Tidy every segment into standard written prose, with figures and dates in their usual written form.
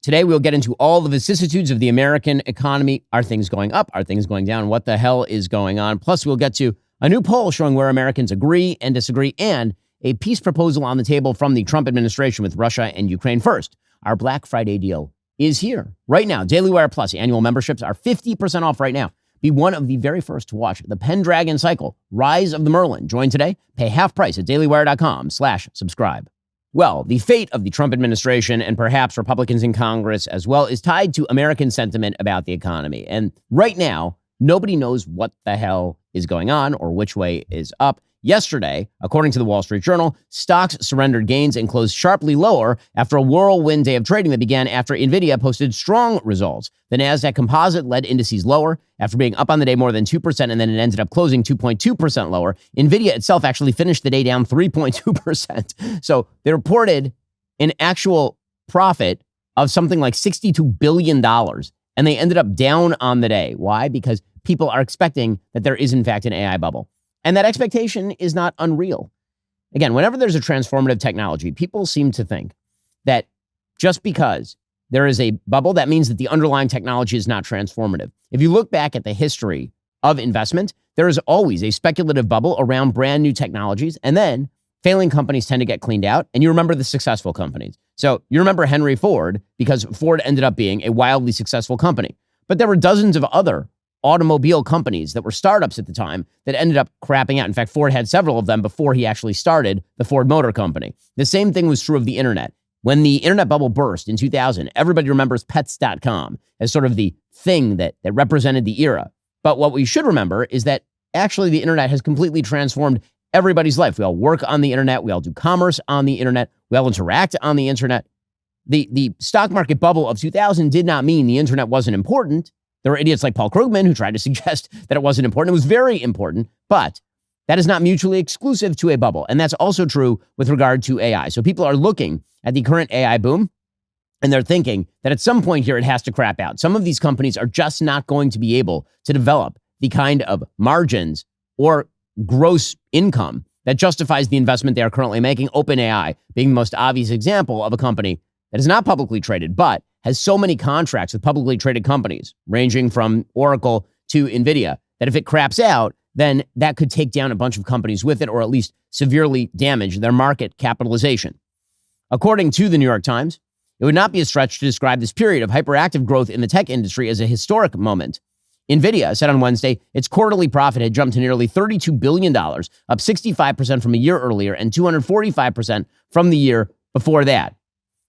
Today, we'll get into all the vicissitudes of the American economy. Are things going up? Are things going down? What the hell is going on? Plus, we'll get to a new poll showing where Americans agree and disagree, and a peace proposal on the table from the Trump administration with Russia and Ukraine. First, our Black Friday deal is here right now. DailyWire Plus annual memberships are 50% off right now. Be one of the very first to watch the Pendragon Cycle, Rise of the Merlin. Join today. Pay half price at dailywire.com/subscribe. Well, the fate of the Trump administration and perhaps Republicans in Congress as well is tied to American sentiment about the economy. And right now, nobody knows what the hell is going on or which way is up. Yesterday, according to the Wall Street Journal, stocks surrendered gains and closed sharply lower after a whirlwind day of trading that began after NVIDIA posted strong results. The NASDAQ composite led indices lower after being up on the day more than 2%, and then it ended up closing 2.2% lower. NVIDIA itself actually finished the day down 3.2%. So they reported an actual profit of something like $62 billion, and they ended up down on the day. Why? Because people are expecting that there is, in fact, an AI bubble. And that expectation is not unreal. Again, whenever there's a transformative technology, people seem to think that just because there is a bubble, that means that the underlying technology is not transformative. If you look back at the history of investment, there is always a speculative bubble around brand new technologies, and then failing companies tend to get cleaned out, and you remember the successful companies. So you remember Henry Ford because Ford ended up being a wildly successful company. But there were dozens of other automobile companies that were startups at the time that ended up crapping out. In fact, Ford had several of them before he actually started the Ford Motor Company. The same thing was true of the internet. When the internet bubble burst in 2000, everybody remembers pets.com as sort of the thing that represented the era. But what we should remember is that actually the internet has completely transformed everybody's life. We all work on the internet. We all do commerce on the internet. We all interact on the internet. The stock market bubble of 2000 did not mean the internet wasn't important. There were idiots like Paul Krugman who tried to suggest that it wasn't important. It was very important, but that is not mutually exclusive to a bubble. And that's also true with regard to AI. So people are looking at the current AI boom, and they're thinking that at some point here, it has to crap out. Some of these companies are just not going to be able to develop the kind of margins or gross income that justifies the investment they are currently making. OpenAI being the most obvious example of a company that is not publicly traded, but has so many contracts with publicly traded companies, ranging from Oracle to NVIDIA, that if it craps out, then that could take down a bunch of companies with it, or at least severely damage their market capitalization. According to the New York Times, it would not be a stretch to describe this period of hyperactive growth in the tech industry as a historic moment. NVIDIA said on Wednesday its quarterly profit had jumped to nearly $32 billion, up 65% from a year earlier and 245% from the year before that.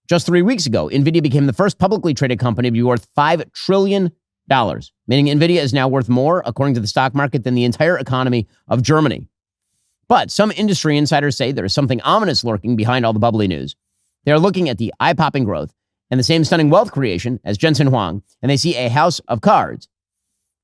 Just 3 weeks ago, NVIDIA became the first publicly traded company to be worth $5 trillion, meaning NVIDIA is now worth more, according to the stock market, than the entire economy of Germany. But some industry insiders say there is something ominous lurking behind all the bubbly news. They are looking at the eye-popping growth and the same stunning wealth creation as Jensen Huang, and they see a house of cards.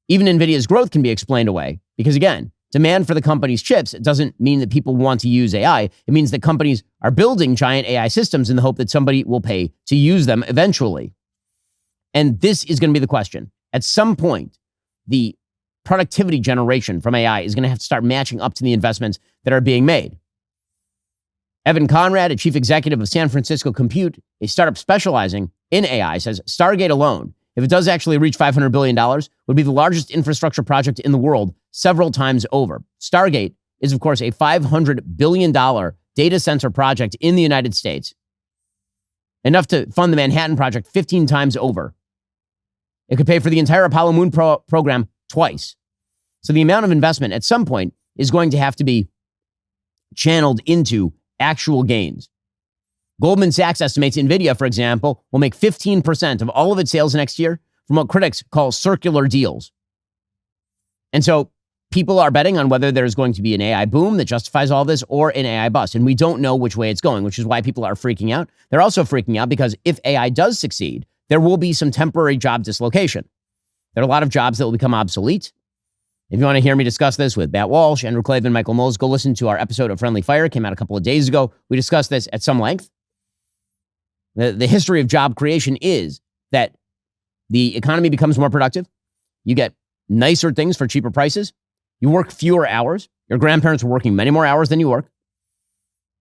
Even NVIDIA's growth can be explained away because, again, demand for the company's chips doesn't mean that people want to use AI. It means that companies are building giant AI systems in the hope that somebody will pay to use them eventually. And this is going to be the question. At some point, the productivity generation from AI is going to have to start matching up to the investments that are being made. Evan Conrad, a chief executive of San Francisco Compute, a startup specializing in AI, says Stargate alone, if it does actually reach $500 billion, would be the largest infrastructure project in the world several times over. Stargate is, of course, a $500 billion data center project in the United States, enough to fund the Manhattan Project 15 times over. It could pay for the entire Apollo Moon program twice. So the amount of investment at some point is going to have to be channeled into actual gains. Goldman Sachs estimates NVIDIA, for example, will make 15% of all of its sales next year from what critics call circular deals. And so people are betting on whether there's going to be an AI boom that justifies all this or an AI bust. And we don't know which way it's going, which is why people are freaking out. They're also freaking out because if AI does succeed, there will be some temporary job dislocation. There are a lot of jobs that will become obsolete. If you want to hear me discuss this with Matt Walsh, Andrew Klavan, Michael Knowles, go listen to our episode of Friendly Fire. It came out a couple of days ago. We discussed this at some length. The history of job creation is that the economy becomes more productive. You get nicer things for cheaper prices. You work fewer hours. Your grandparents were working many more hours than you work.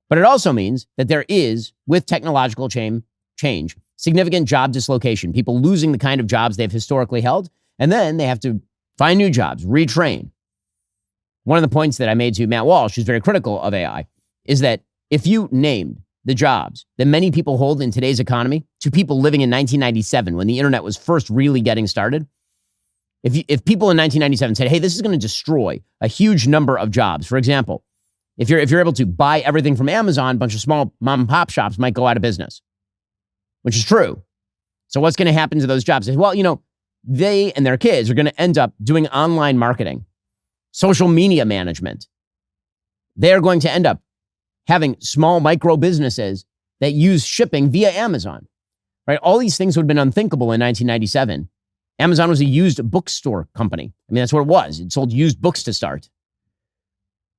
But it also means that there is, with technological change, significant job dislocation, people losing the kind of jobs they've historically held, and then they have to find new jobs, retrain. One of the points that I made to Matt Walsh, who's very critical of AI, is that if you named the jobs that many people hold in today's economy to people living in 1997, when the internet was first really getting started, if people in 1997 said, hey, this is going to destroy a huge number of jobs. For example, if you're able to buy everything from Amazon, a bunch of small mom and pop shops might go out of business, which is true. So what's going to happen to those jobs? Well, they and their kids are going to end up doing online marketing, social media management. They're going to end up having small micro businesses that use shipping via Amazon, right? All these things would have been unthinkable in 1997. Amazon was a used bookstore company. I mean, that's what it was. It sold used books to start.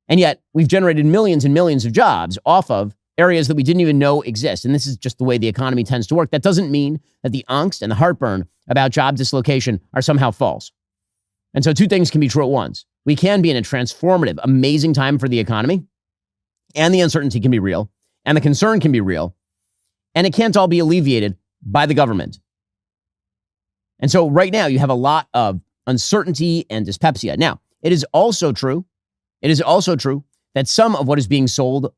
And yet we've generated millions and millions of jobs off of areas that we didn't even know exist. And this is just the way the economy tends to work. That doesn't mean that the angst and the heartburn about job dislocation are somehow false. And so two things can be true at once. We can be in a transformative, amazing time for the economy, and the uncertainty can be real, and the concern can be real, and it can't all be alleviated by the government. And so right now you have a lot of uncertainty and dyspepsia. Now, it is also true that some of what is being sold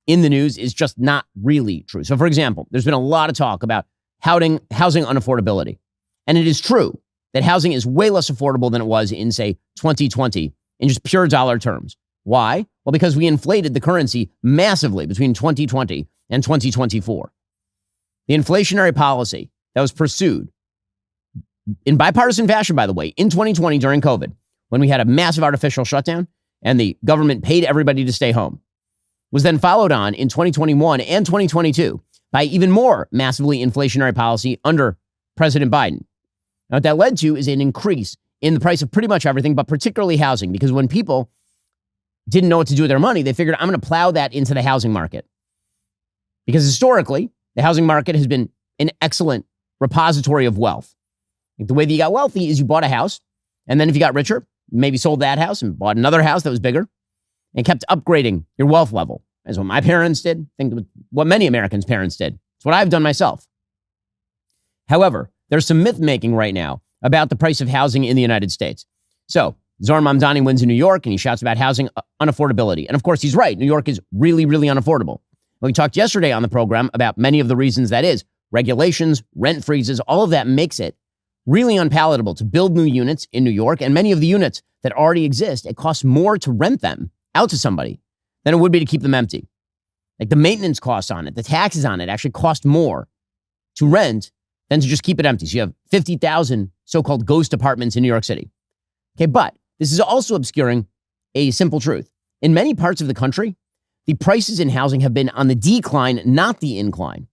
in the news is just not really true. So for example, there's been a lot of talk about housing unaffordability. And it is true that housing is way less affordable than it was in, say, 2020 in just pure dollar terms. Why? Well, because we inflated the currency massively between 2020 and 2024. The inflationary policy that was pursued in bipartisan fashion, by the way, in 2020 during COVID, when we had a massive artificial shutdown and the government paid everybody to stay home, was then followed on in 2021 and 2022 by even more massively inflationary policy under President Biden. Now, what that led to is an increase in the price of pretty much everything, but particularly housing, because when people didn't know what to do with their money, they figured, I'm going to plow that into the housing market. Because historically, the housing market has been an excellent repository of wealth. The way that you got wealthy is you bought a house, and then if you got richer, maybe sold that house and bought another house that was bigger and kept upgrading your wealth level. That's what my parents did. I think what many Americans' parents did. It's what I've done myself. However, there's some myth making right now about the price of housing in the United States. So Zohran Mamdani wins in New York and he shouts about housing unaffordability. And of course, he's right. New York is really, really unaffordable. We talked yesterday on the program about many of the reasons that is. Regulations, rent freezes, all of that makes it really unpalatable to build new units in New York. And many of the units that already exist, it costs more to rent them out to somebody than it would be to keep them empty. Like the maintenance costs on it, the taxes on it actually cost more to rent than to just keep it empty. So you have 50,000 so-called ghost apartments in New York City. Okay, but this is also obscuring a simple truth. In many parts of the country, the prices in housing have been on the decline, not the incline.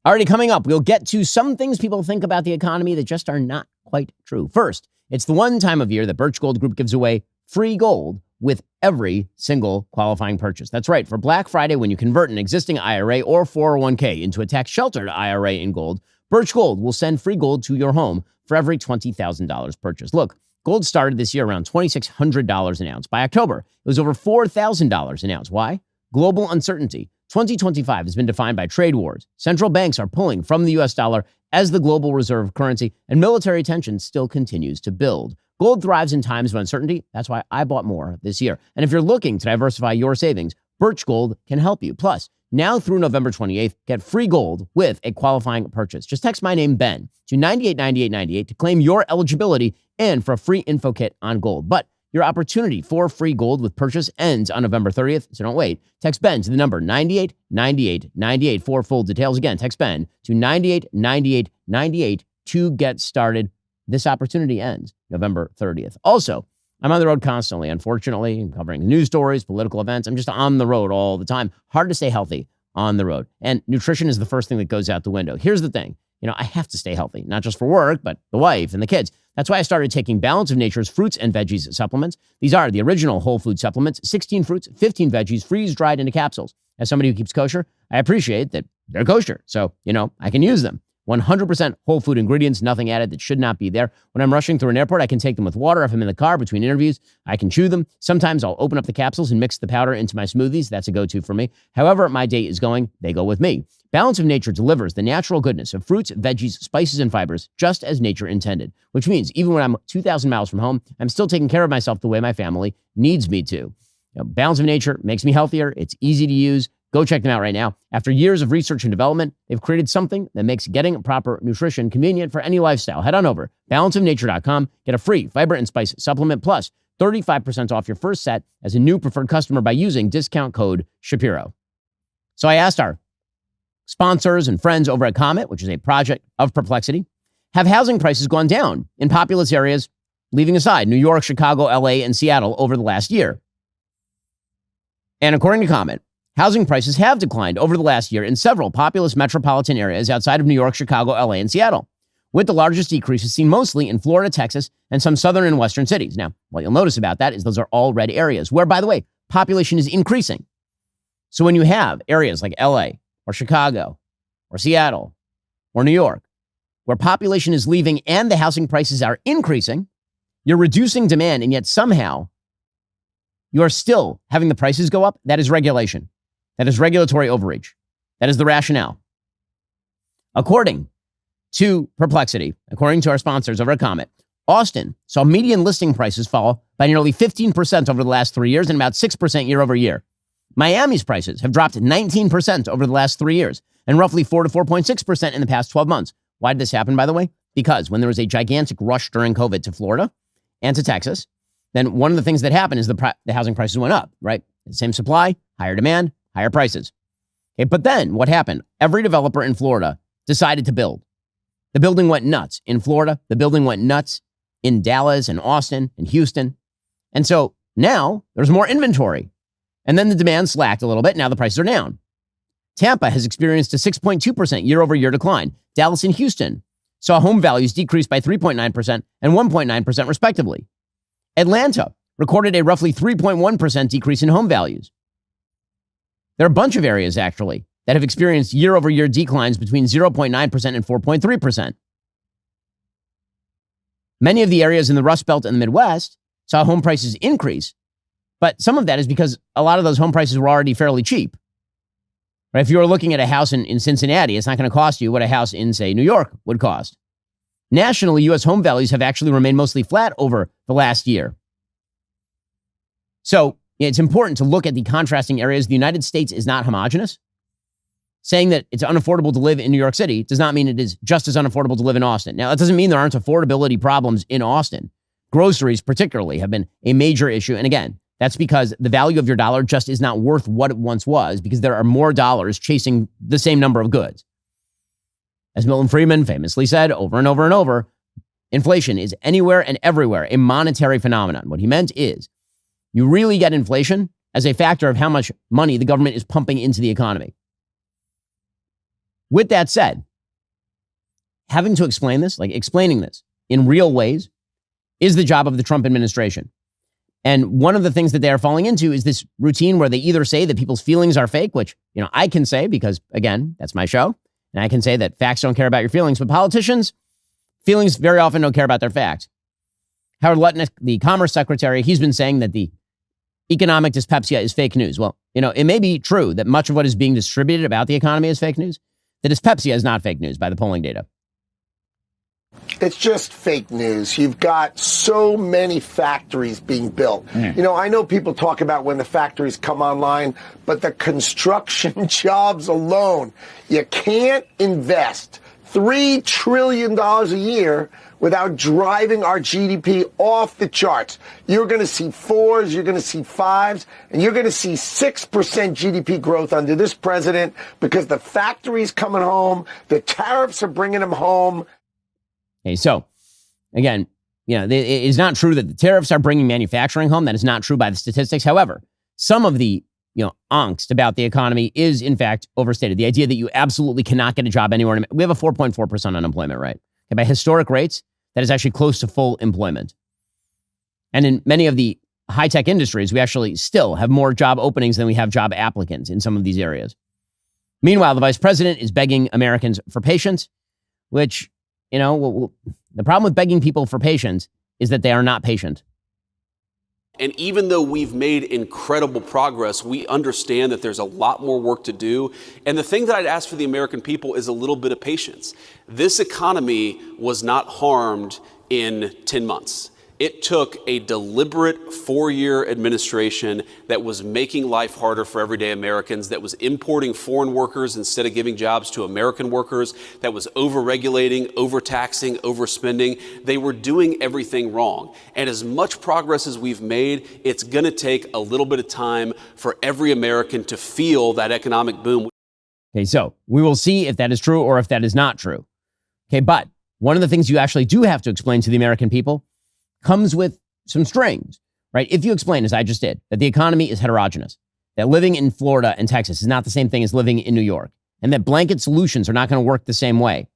Already coming up, we'll get to some things people think about the economy that just are not quite true. First, it's the one time of year that Birch Gold Group gives away free gold with every single qualifying purchase. That's right. For Black Friday, when you convert an existing IRA or 401k into a tax-sheltered IRA in gold, Birch Gold will send free gold to your home for every $20,000 purchase. Look, gold started this year around $2,600 an ounce. By October, it was over $4,000 an ounce. Why? Global uncertainty. 2025 has been defined by trade wars. Central banks are pulling from the U.S. dollar as the global reserve currency, and military tension still continues to build. Gold thrives in times of uncertainty. That's why I bought more this year. And if you're looking to diversify your savings, Birch Gold can help you. Plus, now through November 28th, get free gold with a qualifying purchase. Just text my name, Ben, to 989898 to claim your eligibility and for a free info kit on gold. But your opportunity for free gold with purchase ends on November 30th, so don't wait. Text Ben to the number 989898 for full details. Again, text Ben to 989898 to get started. This opportunity ends November 30th. Also, I'm on the road constantly. Unfortunately, I'm covering news stories, political events. I'm just on the road all the time. Hard to stay healthy on the road. And nutrition is the first thing that goes out the window. Here's the thing. I have to stay healthy, not just for work, but the wife and the kids. That's why I started taking Balance of Nature's fruits and veggies supplements. These are the original whole food supplements, 16 fruits, 15 veggies, freeze-dried into capsules. As somebody who keeps kosher, I appreciate that they're kosher. So, I can use them. 100% whole food ingredients, nothing added that should not be there. When I'm rushing through an airport, I can take them with water. If I'm in the car between interviews, I can chew them. Sometimes I'll open up the capsules and mix the powder into my smoothies. That's a go-to for me. However my day is going, they go with me. Balance of Nature delivers the natural goodness of fruits, veggies, spices, and fibers, just as nature intended, which means even when I'm 2,000 miles from home, I'm still taking care of myself the way my family needs me to. Balance of Nature makes me healthier. It's easy to use. Go check them out right now. After years of research and development, they've created something that makes getting proper nutrition convenient for any lifestyle. Head on over, balanceofnature.com, get a free fiber and spice supplement, plus 35% off your first set as a new preferred customer by using discount code Shapiro. So I asked our sponsors and friends over at Comet, which is a project of Perplexity, have housing prices gone down in populous areas, leaving aside New York, Chicago, LA, and Seattle over the last year? And according to Comet, housing prices have declined over the last year in several populous metropolitan areas outside of New York, Chicago, LA, and Seattle, with the largest decreases seen mostly in Florida, Texas, and some southern and western cities. Now, what you'll notice about that is those are all red areas where, by the way, population is increasing. So when you have areas like LA or Chicago or Seattle or New York, where population is leaving and the housing prices are increasing, you're reducing demand, and yet somehow you are still having the prices go up. That is regulation. That is regulatory overreach. That is the rationale. According to Perplexity, according to our sponsors over at Comet, Austin saw median listing prices fall by nearly 15% over the last 3 years and about 6% year over year. Miami's prices have dropped 19% over the last 3 years and roughly 4 to 4.6% in the past 12 months. Why did this happen, by the way? Because when there was a gigantic rush during COVID to Florida and to Texas, then one of the things that happened is the housing prices went up, right? Same supply, higher demand, higher prices. Okay, but then what happened? Every developer in Florida decided to build. The building went nuts in Florida. The building went nuts in Dallas and Austin and Houston. And so now there's more inventory. And then the demand slacked a little bit. Now the prices are down. Tampa has experienced a 6.2% year over year decline. Dallas and Houston saw home values decrease by 3.9% and 1.9% respectively. Atlanta recorded a roughly 3.1% decrease in home values. There are a bunch of areas, actually, that have experienced year-over-year declines between 0.9% and 4.3%. Many of the areas in the Rust Belt and the Midwest saw home prices increase, but some of that is because a lot of those home prices were already fairly cheap. Right? If you were looking at a house in Cincinnati, it's not going to cost you what a house in, say, New York would cost. Nationally, U.S. home values have actually remained mostly flat over the last year. So it's important to look at the contrasting areas. The United States is not homogenous. Saying that it's unaffordable to live in New York City does not mean it is just as unaffordable to live in Austin. Now, that doesn't mean there aren't affordability problems in Austin. Groceries, particularly, have been a major issue. And again, that's because the value of your dollar just is not worth what it once was, because there are more dollars chasing the same number of goods. As Milton Friedman famously said over and over and over, inflation is anywhere and everywhere a monetary phenomenon. What he meant is you really get inflation as a factor of how much money the government is pumping into the economy. With that said, having to explain this, like explaining this in real ways, is the job of the Trump administration. And one of the things that they are falling into is this routine where they either say that people's feelings are fake, which, I can say because, again, that's my show. And I can say that facts don't care about your feelings, but politicians, feelings very often don't care about their facts. Howard Lutnick, the Commerce Secretary, he's been saying that the economic dyspepsia is fake news. Well, it may be true that much of what is being distributed about the economy is fake news. The dyspepsia is not fake news by the polling data. It's just fake news. You've got so many factories being built. I know people talk about when the factories come online, but the construction jobs alone, you can't invest $3 trillion a year without driving our GDP off the charts. You're going to see 4s, you're going to see 5s, and you're going to see 6% GDP growth under this president because the factories coming home, the tariffs are bringing them home. Okay, so again, it is not true that the tariffs are bringing manufacturing home. That is not true by the statistics. However, some of the angst about the economy is in fact overstated. The idea that you absolutely cannot get a job anywhere. We have a 4.4% unemployment rate. Okay, by historic rates, that is actually close to full employment. And in many of the high-tech industries, we actually still have more job openings than we have job applicants in some of these areas. Meanwhile, the vice president is begging Americans for patience. which, the problem with begging people for patience is that they are not patient. And even though we've made incredible progress, we understand that there's a lot more work to do. And the thing that I'd ask for the American people is a little bit of patience. This economy was not harmed in 10 months. It took a deliberate 4-year administration that was making life harder for everyday Americans, that was importing foreign workers instead of giving jobs to American workers, that was overregulating, overtaxing, overspending. They were doing everything wrong. And as much progress as we've made, it's going to take a little bit of time for every American to feel that economic boom. Okay, so we will see if that is true or if that is not true. Okay, but one of the things you actually do have to explain to the American people comes with some strings, right? If you explain, as I just did, that the economy is heterogeneous, that living in Florida and Texas is not the same thing as living in New York, and that blanket solutions are not going to work the same way.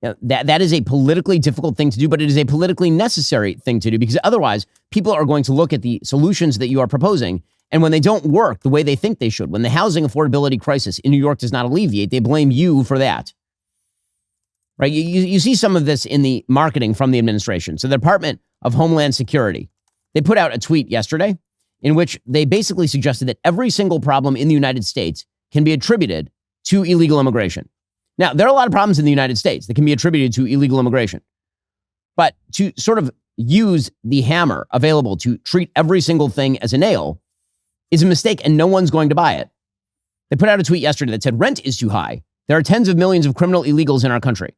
That is a politically difficult thing to do, but it is a politically necessary thing to do, because otherwise people are going to look at the solutions that you are proposing, and when they don't work the way they think they should, when the housing affordability crisis in New York does not alleviate, they blame you for that. Right? You see some of this in the marketing from the administration. So the Department of Homeland Security, they put out a tweet yesterday in which they basically suggested that every single problem in the United States can be attributed to illegal immigration. Now, there are a lot of problems in the United States that can be attributed to illegal immigration. But to sort of use the hammer available to treat every single thing as a nail is a mistake, and no one's going to buy it. They put out a tweet yesterday that said, rent is too high. There are tens of millions of criminal illegals in our country.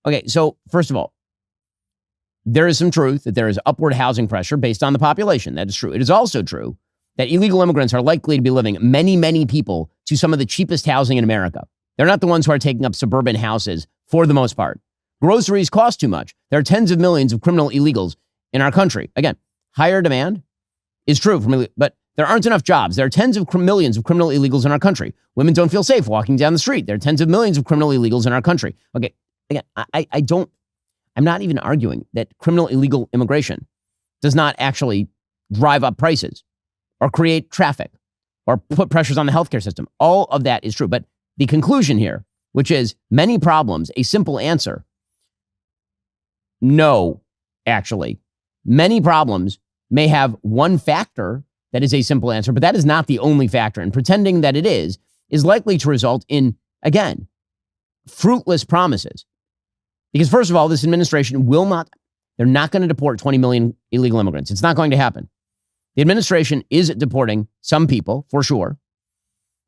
Okay, so first of all, there is some truth that there is upward housing pressure based on the population. That is true. It is also true that illegal immigrants are likely to be living, many people, to some of the cheapest housing in America. They're not the ones who are taking up suburban houses for the most part. Groceries cost too much. There are tens of millions of criminal illegals in our country. Again, higher demand is true, but there aren't enough jobs. There are tens of millions of criminal illegals in our country. Women don't feel safe walking down the street. There are tens of millions of criminal illegals in our country. Okay. Again, I'm not even arguing that criminal illegal immigration does not actually drive up prices or create traffic or put pressures on the healthcare system. All of that is true. But the conclusion here, which is many problems, a simple answer. No, actually. Many problems may have one factor that is a simple answer, but that is not the only factor. And pretending that it is likely to result in, again, fruitless promises. Because first of all, this administration they're not going to deport 20 million illegal immigrants. It's not going to happen. The administration is deporting some people, for sure.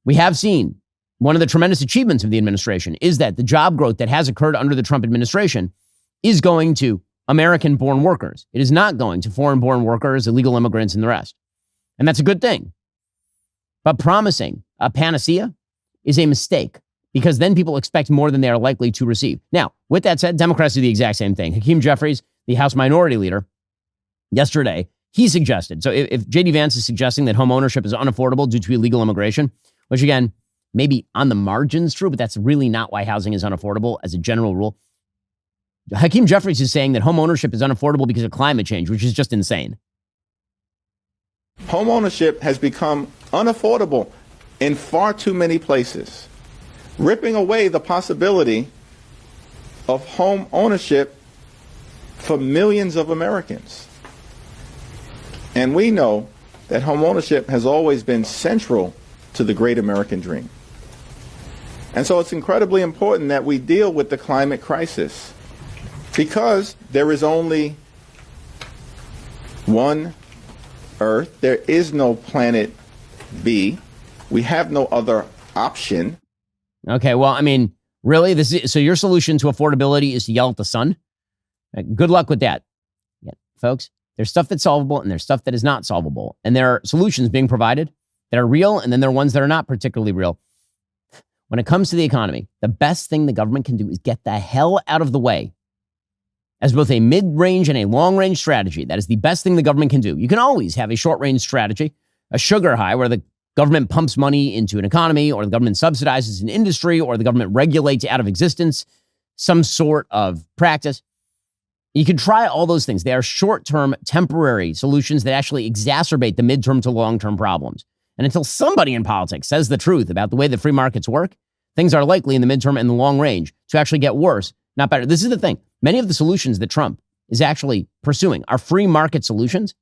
We have seen one of the tremendous achievements of the administration is that the job growth that has occurred under the Trump administration is going to American-born workers. It is not going to foreign-born workers, illegal immigrants, and the rest. And that's a good thing. But promising a panacea is a mistake, because then people expect more than they are likely to receive. Now, with that said, Democrats do the exact same thing. Hakeem Jeffries, the House Minority Leader, yesterday, he suggested, so if J.D. Vance is suggesting that home ownership is unaffordable due to illegal immigration, which again, maybe on the margins true, but that's really not why housing is unaffordable as a general rule. Hakeem Jeffries is saying that home ownership is unaffordable because of climate change, which is just insane. Home ownership has become unaffordable in far too many places, ripping away the possibility of home ownership for millions of Americans. And we know that home ownership has always been central to the great American dream. And so it's incredibly important that we deal with the climate crisis, because there is only one Earth. There is no planet B. We have no other option. Okay, well, I mean, really? So your solution to affordability is to yell at the sun? Good luck with that. Yeah, folks, there's stuff that's solvable and there's stuff that is not solvable. And there are solutions being provided that are real, and then there are ones that are not particularly real. When it comes to the economy, the best thing the government can do is get the hell out of the way. As both a mid-range and a long-range strategy, that is the best thing the government can do. You can always have a short-range strategy, a sugar high where the government pumps money into an economy, or the government subsidizes an industry, or the government regulates out of existence some sort of practice. You can try all those things. They are short-term, temporary solutions that actually exacerbate the midterm to long-term problems. And until somebody in politics says the truth about the way the free markets work, things are likely in the midterm and the long range to actually get worse, not better. This is the thing. Many of the solutions that Trump is actually pursuing are free market solutions.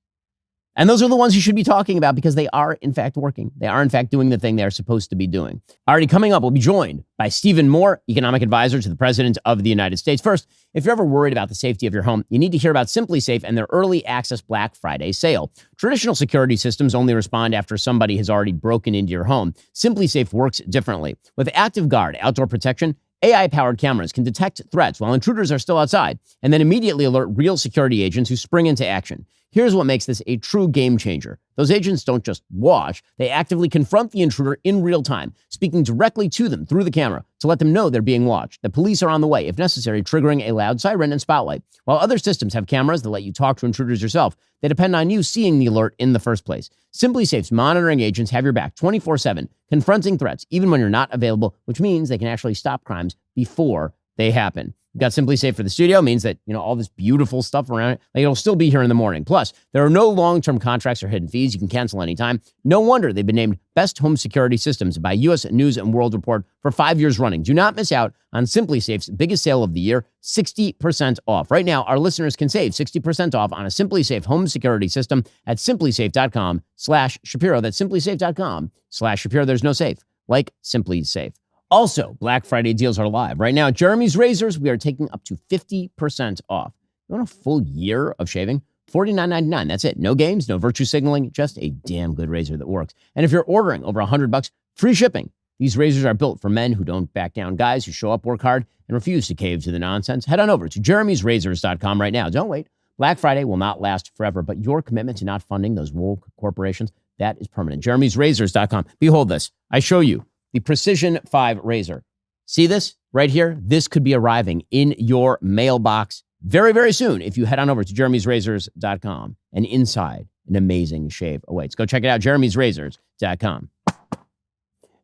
And those are the ones you should be talking about because they are, in fact, working. They are, in fact, doing the thing they're supposed to be doing. Already coming up, we'll be joined by Stephen Moore, economic advisor to the President of the United States. First, if you're ever worried about the safety of your home, you need to hear about SimpliSafe and their early access Black Friday sale. Traditional security systems only respond after somebody has already broken into your home. SimpliSafe works differently. With Active Guard outdoor protection, AI-powered cameras can detect threats while intruders are still outside and then immediately alert real security agents who spring into action. Here's what makes this a true game changer. Those agents don't just watch, they actively confront the intruder in real time, speaking directly to them through the camera to let them know they're being watched. The police are on the way, if necessary, triggering a loud siren and spotlight. While other systems have cameras that let you talk to intruders yourself, they depend on you seeing the alert in the first place. SimpliSafe's monitoring agents have your back 24/7, confronting threats even when you're not available, which means they can actually stop crimes before they happen. We've got SimpliSafe for the studio, means that, all this beautiful stuff around it, it'll still be here in the morning. Plus, there are no long-term contracts or hidden fees. You can cancel anytime. No wonder they've been named Best Home Security Systems by U.S. News and World Report for 5 years running. Do not miss out on SimpliSafe's biggest sale of the year, 60% off. Right now, our listeners can save 60% off on a SimpliSafe home security system at simplisafe.com/Shapiro. That's simplisafe.com/Shapiro. There's no safe like SimpliSafe. Also, Black Friday deals are live. Right now at Jeremy's Razors, we are taking up to 50% off. You want a full year of shaving? $49.99. That's it. No games, no virtue signaling, just a damn good razor that works. And if you're ordering over $100, free shipping. These razors are built for men who don't back down, guys who show up, work hard, and refuse to cave to the nonsense. Head on over to jeremysrazors.com right now. Don't wait. Black Friday will not last forever, but your commitment to not funding those woke corporations, that is permanent. jeremysrazors.com. Behold this. I show you the Precision 5 razor. See this right here? This could be arriving in your mailbox very, very soon if you head on over to jeremysrazors.com. And inside, an amazing shave awaits. Go check it out, jeremysrazors.com.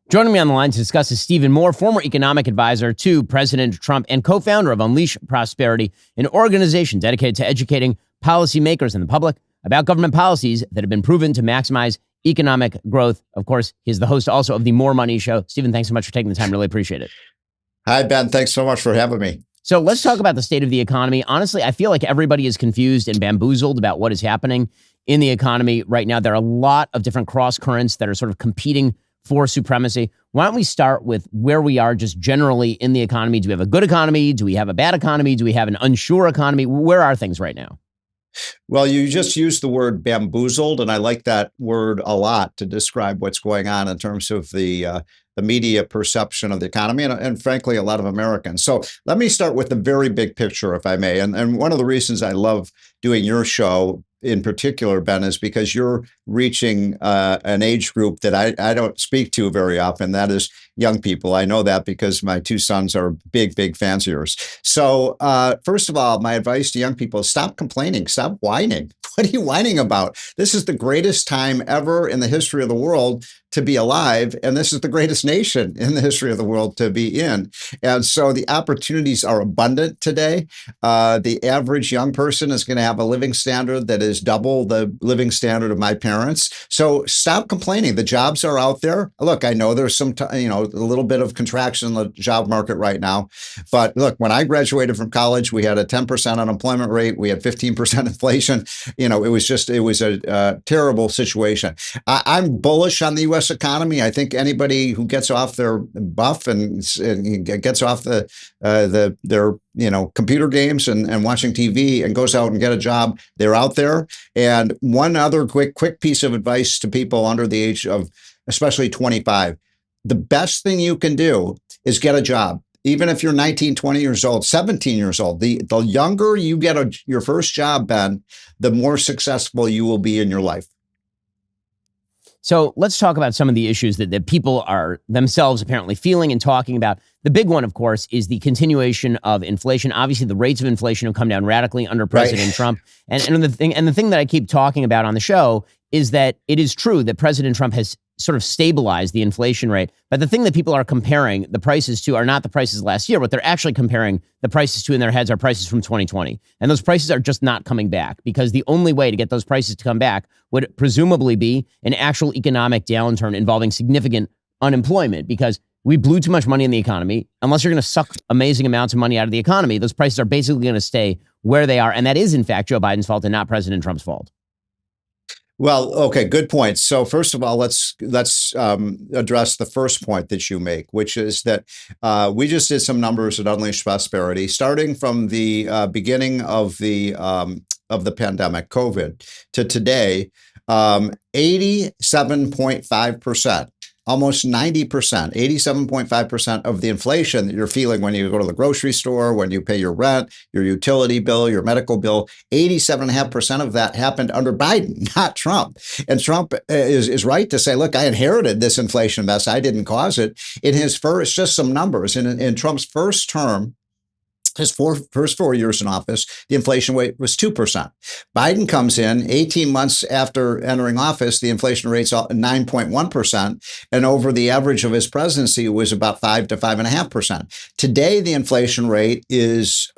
Joining me on the line to discuss is Stephen Moore, former economic advisor to President Trump and co-founder of Unleash Prosperity, an organization dedicated to educating policymakers and the public about government policies that have been proven to maximize economic growth. Of course, he's the host also of the More Money Show. Stephen, thanks so much for taking the time. Really appreciate it. Hi, Ben. Thanks so much for having me. So let's talk about the state of the economy. Honestly, I feel like everybody is confused and bamboozled about what is happening in the economy right now. There are a lot of different cross currents that are sort of competing for supremacy. Why don't we start with where we are just generally in the economy? Do we have a good economy? Do we have a bad economy? Do we have an unsure economy? Where are things right now? Well, you just used the word bamboozled, and I like that word a lot to describe what's going on in terms of the media perception of the economy and frankly, a lot of Americans. So let me start with the very big picture, if I may. And one of the reasons I love doing your show in particular, Ben, is because you're reaching an age group that I don't speak to very often. That is young people. I know that because my two sons are big, big fans of yours. So first of all, my advice to young people is stop complaining, stop whining. What are you whining about? This is the greatest time ever in the history of the world to be alive. And this is the greatest nation in the history of the world to be in. And so the opportunities are abundant today. The average young person is going to have a living standard that is double the living standard of my parents. So stop complaining. The jobs are out there. Look, I know there's some, a little bit of contraction in the job market right now. But look, when I graduated from college, we had a 10% unemployment rate. We had 15% inflation. It was a terrible situation. I'm bullish on the U.S. economy. I think anybody who gets off their buff and gets off their computer games and watching TV and goes out and get a job, they're out there. And one other quick piece of advice to people under the age of especially 25, the best thing you can do is get a job. Even if you're 19, 20 years old, 17 years old, the younger you get your first job, Ben, the more successful you will be in your life. So let's talk about some of the issues that people are themselves apparently feeling and talking about. The big one, of course, is the continuation of inflation. Obviously, the rates of inflation have come down radically under President Trump. And the thing that I keep talking about on the show is that it is true that President Trump has sort of stabilized the inflation rate. But the thing that people are comparing the prices to are not the prices last year. What they're actually comparing the prices to in their heads are prices from 2020. And those prices are just not coming back because the only way to get those prices to come back would presumably be an actual economic downturn involving significant unemployment because We blew too much money in the economy. Unless you're going to suck amazing amounts of money out of the economy, those prices are basically going to stay where they are. And that is, in fact, Joe Biden's fault and not President Trump's fault. Well, okay, good point. So first of all, let's address the first point that you make, which is that we just did some numbers at Unleashed Prosperity, starting from the beginning of the pandemic, COVID, to today, 87.5%. Almost 90%, 87.5% of the inflation that you're feeling when you go to the grocery store, when you pay your rent, your utility bill, your medical bill, 87.5% of that happened under Biden, not Trump. And Trump is right to say, look, I inherited this inflation mess. I didn't cause it. In his first, just some numbers, in Trump's first term, his first 4 years in office, the inflation rate was 2%. Biden comes in 18 months after entering office, the inflation rate's 9.1%. And over the average of his presidency was about 5 to 5.5%. Today, the inflation rate is,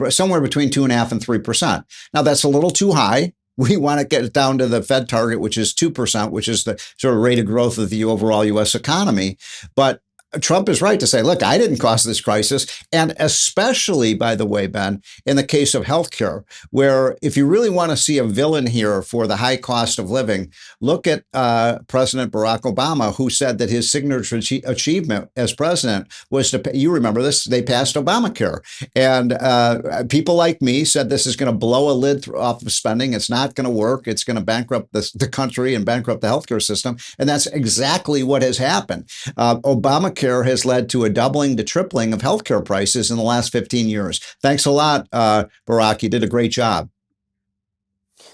somewhere between 2.5% and 3%. Now, that's a little too high. We want to get it down to the Fed target, which is 2%, which is the sort of rate of growth of the overall U.S. economy. But Trump is right to say, look, I didn't cause this crisis. And especially, by the way, Ben, in the case of healthcare, where if you really want to see a villain here for the high cost of living, look at President Barack Obama, who said that his signature achievement as president was to pay, you remember this, they passed Obamacare. And people like me said this is going to blow a lid off of spending. It's not going to work. It's going to bankrupt the country and bankrupt the healthcare system. And that's exactly what has happened. Obamacare has led to a doubling to tripling of healthcare prices in the last 15 years. Thanks a lot, Barack. You did a great job.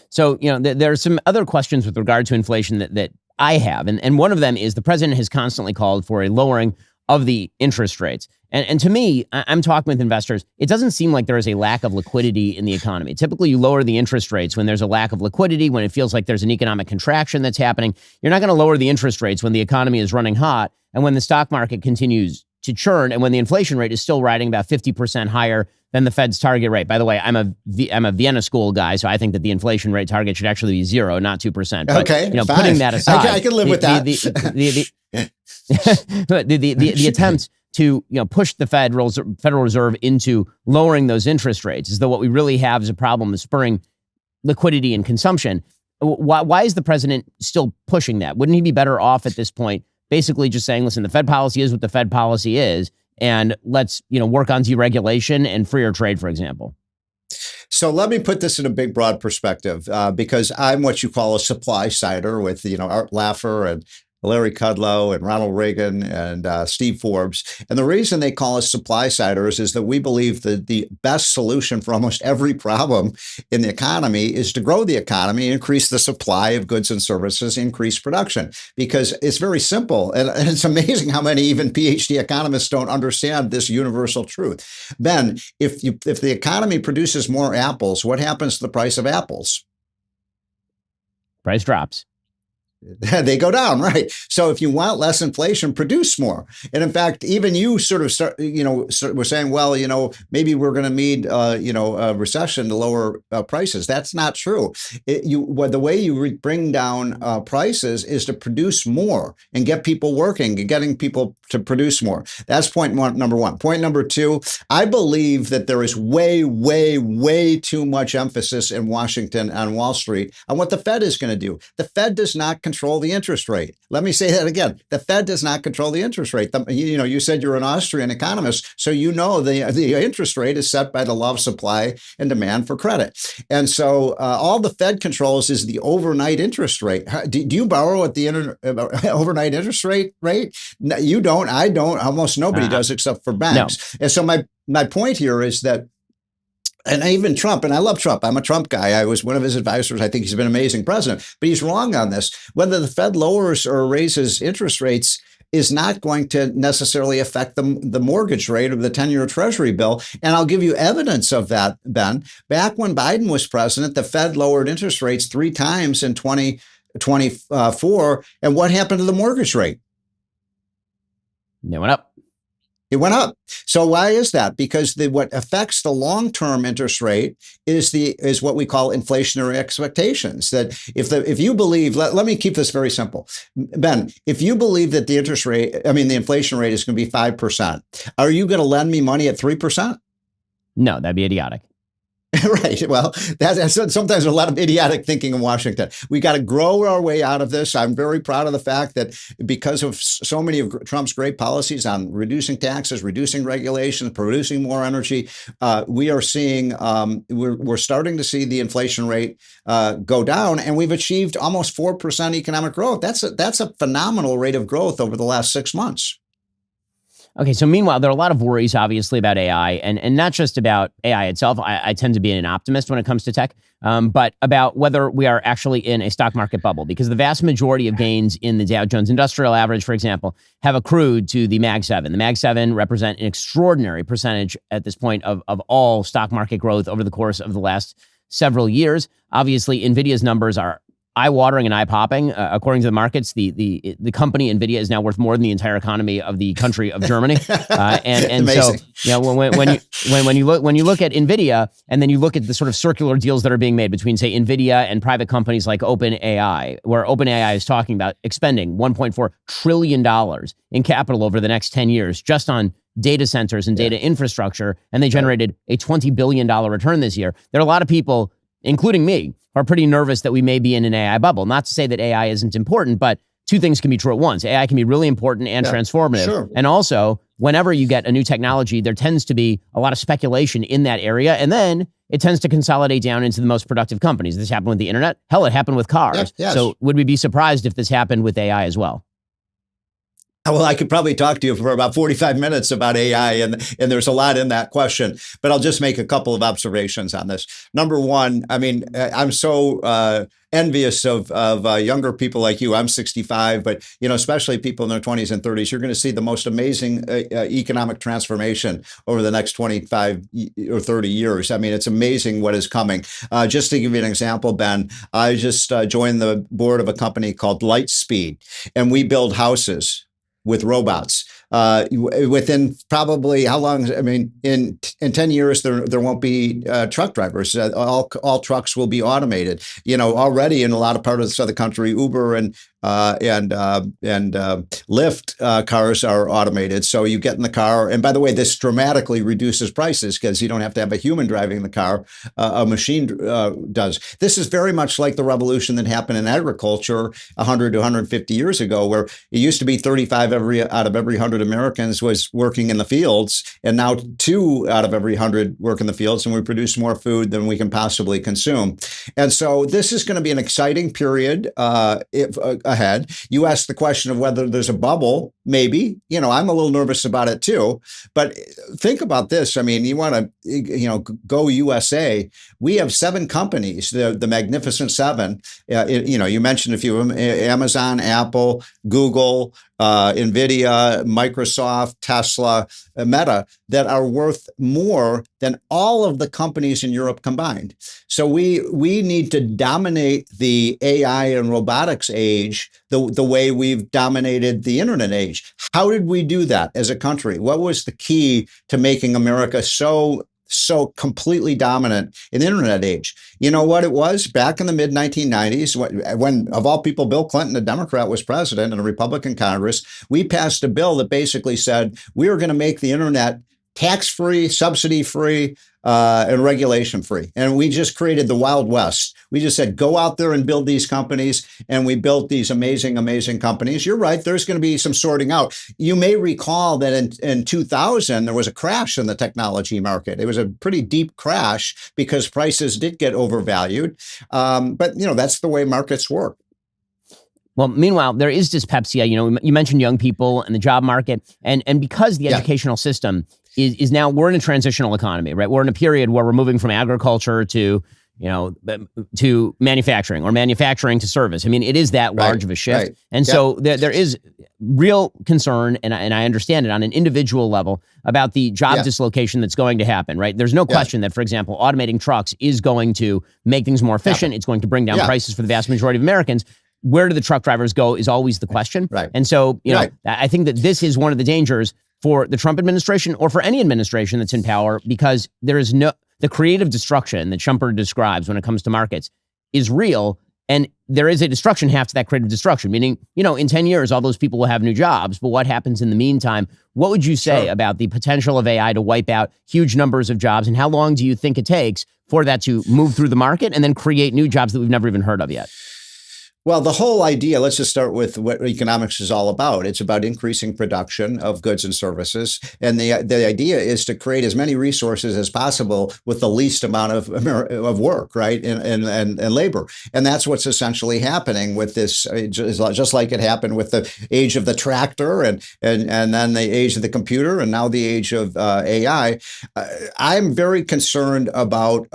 So, there are some other questions with regard to inflation that I have. And one of them is the president has constantly called for a lowering of the interest rates. And to me, I'm talking with investors, it doesn't seem like there is a lack of liquidity in the economy. Typically, you lower the interest rates when there's a lack of liquidity, when it feels like there's an economic contraction that's happening. You're not going to lower the interest rates when the economy is running hot and when the stock market continues to churn and when the inflation rate is still riding about 50% higher than the Fed's target rate. By the way, I'm a Vienna School guy, so I think that the inflation rate target should actually be 0, not 2%. But, okay, putting that aside, I can live with that. The attempts to push the Federal Reserve into lowering those interest rates, as though what we really have is a problem of spurring liquidity and consumption. Why is the president still pushing that? Wouldn't he be better off at this point basically just saying, listen, the Fed policy is what the Fed policy is, and let's work on deregulation and freer trade, for example? So let me put this in a big, broad perspective, because I'm what you call a supply sider with Art Laffer and Larry Kudlow and Ronald Reagan and Steve Forbes. And the reason they call us supply siders is that we believe that the best solution for almost every problem in the economy is to grow the economy, increase the supply of goods and services, increase production, because it's very simple. And it's amazing how many even PhD economists don't understand this universal truth. Ben, if the economy produces more apples, what happens to the price of apples? Price drops. They go down, right? So if you want less inflation, produce more. And in fact, even you sort of we're saying, well, maybe we're going to need, a recession to lower prices. That's not true. The way you bring down prices is to produce more and get people working and getting people to produce more. That's point number one. Point number two, I believe that there is way, way, way too much emphasis in Washington and Wall Street on what the Fed is going to do. The Fed does not control the interest rate. Let me say that again. The Fed does not control the interest rate. You said you're an Austrian economist, so the interest rate is set by the law of supply and demand for credit. And so all the Fed controls is the overnight interest rate. Do you borrow at the overnight interest rate? No, you don't. I don't. Almost nobody does except for banks. No. And so my point here is that, and even Trump, and I love Trump. I'm a Trump guy. I was one of his advisors. I think he's been an amazing president, but he's wrong on this. Whether the Fed lowers or raises interest rates is not going to necessarily affect the mortgage rate of the 10-year Treasury bill. And I'll give you evidence of that, Ben. Back when Biden was president, the Fed lowered interest rates 3 times in 2024. And what happened to the mortgage rate? They went up. It went up. So why is that? Because what affects the long-term interest rate is what we call inflationary expectations. That if you believe, let me keep this very simple, Ben. If you believe that the inflation rate is going to be 5%, are you going to lend me money at 3%? No, that'd be idiotic. Right. Well, that's sometimes a lot of idiotic thinking in Washington. We got to grow our way out of this. I'm very proud of the fact that because of so many of Trump's great policies on reducing taxes, reducing regulations, producing more energy, we are seeing we're starting to see the inflation rate go down, and we've achieved almost 4% economic growth. That's a phenomenal rate of growth over the last 6 months. Okay, so meanwhile, there are a lot of worries, obviously, about AI, and not just about AI itself. I tend to be an optimist when it comes to tech, but about whether we are actually in a stock market bubble, because the vast majority of gains in the Dow Jones Industrial Average, for example, have accrued to the Mag 7. The Mag 7 represent an extraordinary percentage at this point of all stock market growth over the course of the last several years. Obviously, NVIDIA's numbers are eye-watering and eye-popping. According to the markets, the company NVIDIA is now worth more than the entire economy of the country of Germany. And so, when you look at NVIDIA, and then you look at the sort of circular deals that are being made between, say, NVIDIA and private companies like OpenAI, where OpenAI is talking about expending $1.4 trillion in capital over the next 10 years just on data centers and data infrastructure, and they generated a $20 billion return this year. There are a lot of people, including me, are pretty nervous that we may be in an AI bubble. Not to say that AI isn't important, but two things can be true at once. AI can be really important and transformative. Sure. And also, whenever you get a new technology, there tends to be a lot of speculation in that area. And then it tends to consolidate down into the most productive companies. This happened with the internet. Hell, it happened with cars. Yes. So would we be surprised if this happened with AI as well? Well, I could probably talk to you for about 45 minutes about AI, and there's a lot in that question, but I'll just make a couple of observations on this. Number one, I mean, I'm so envious of younger people like you. I'm 65, but especially people in their 20s and 30s, you're going to see the most amazing economic transformation over the next 25 or 30 years. I mean, it's amazing what is coming. Just to give you an example, Ben, I just joined the board of a company called Lightspeed, and we build houses with robots. Within probably how long? I mean, in 10 years, there won't be truck drivers. All trucks will be automated. Already in a lot of parts of the country, Uber and Lyft cars are automated. So you get in the car, and by the way, this dramatically reduces prices because you don't have to have a human driving the car. A machine does. This is very much like the revolution that happened in agriculture 100 to 150 years ago, where it used to be 35 out of every 100 Americans was working in the fields, and now 2 out of every 100 work in the fields, and we produce more food than we can possibly consume. And so this is going to be an exciting period ahead. You asked the question of whether there's a bubble. Maybe. I'm a little nervous about it too. But think about this. I mean, you want to, go USA. We have 7 companies, the Magnificent Seven. You mentioned a few of them: Amazon, Apple, Google, NVIDIA, Microsoft, Tesla, Meta, that are worth more than all of the companies in Europe combined. So we need to dominate the AI and robotics age the way we've dominated the internet age. How did we do that as a country? What was the key to making America so completely dominant in the internet age? You know what it was? Back in the mid-1990s, when, of all people, Bill Clinton, a Democrat, was president in a Republican Congress, we passed a bill that basically said we were going to make the internet tax-free, subsidy-free, and regulation-free. And we just created the Wild West. We just said, go out there and build these companies. And we built these amazing, amazing companies. You're right. There's going to be some sorting out. You may recall that in 2000, there was a crash in the technology market. It was a pretty deep crash because prices did get overvalued. But, that's the way markets work. Well, meanwhile, there is dyspepsia. You mentioned young people and the job market. And because the educational system is now, we're in a transitional economy, right? We're in a period where we're moving from agriculture to manufacturing, or manufacturing to service. I mean, it is that large of a shift. Right. And so there is real concern, and I understand it on an individual level, about the job dislocation that's going to happen, right? There's no question that, for example, automating trucks is going to make things more efficient. It's going to bring down prices for the vast majority of Americans. Where do the truck drivers go is always the question. Right. And so, I think that this is one of the dangers for the Trump administration or for any administration that's in power, because there is the creative destruction that Schumpeter describes when it comes to markets is real. And there is a destruction half to that creative destruction, meaning, in 10 years, all those people will have new jobs. But what happens in the meantime? What would you say about the potential of AI to wipe out huge numbers of jobs? And how long do you think it takes for that to move through the market and then create new jobs that we've never even heard of yet? Well, the whole idea, let's just start with what economics is all about. It's about increasing production of goods and services. And the idea is to create as many resources as possible with the least amount of work, right? And labor. And that's what's essentially happening with this, just like it happened with the age of the tractor and then the age of the computer and now the age of AI. I'm very concerned about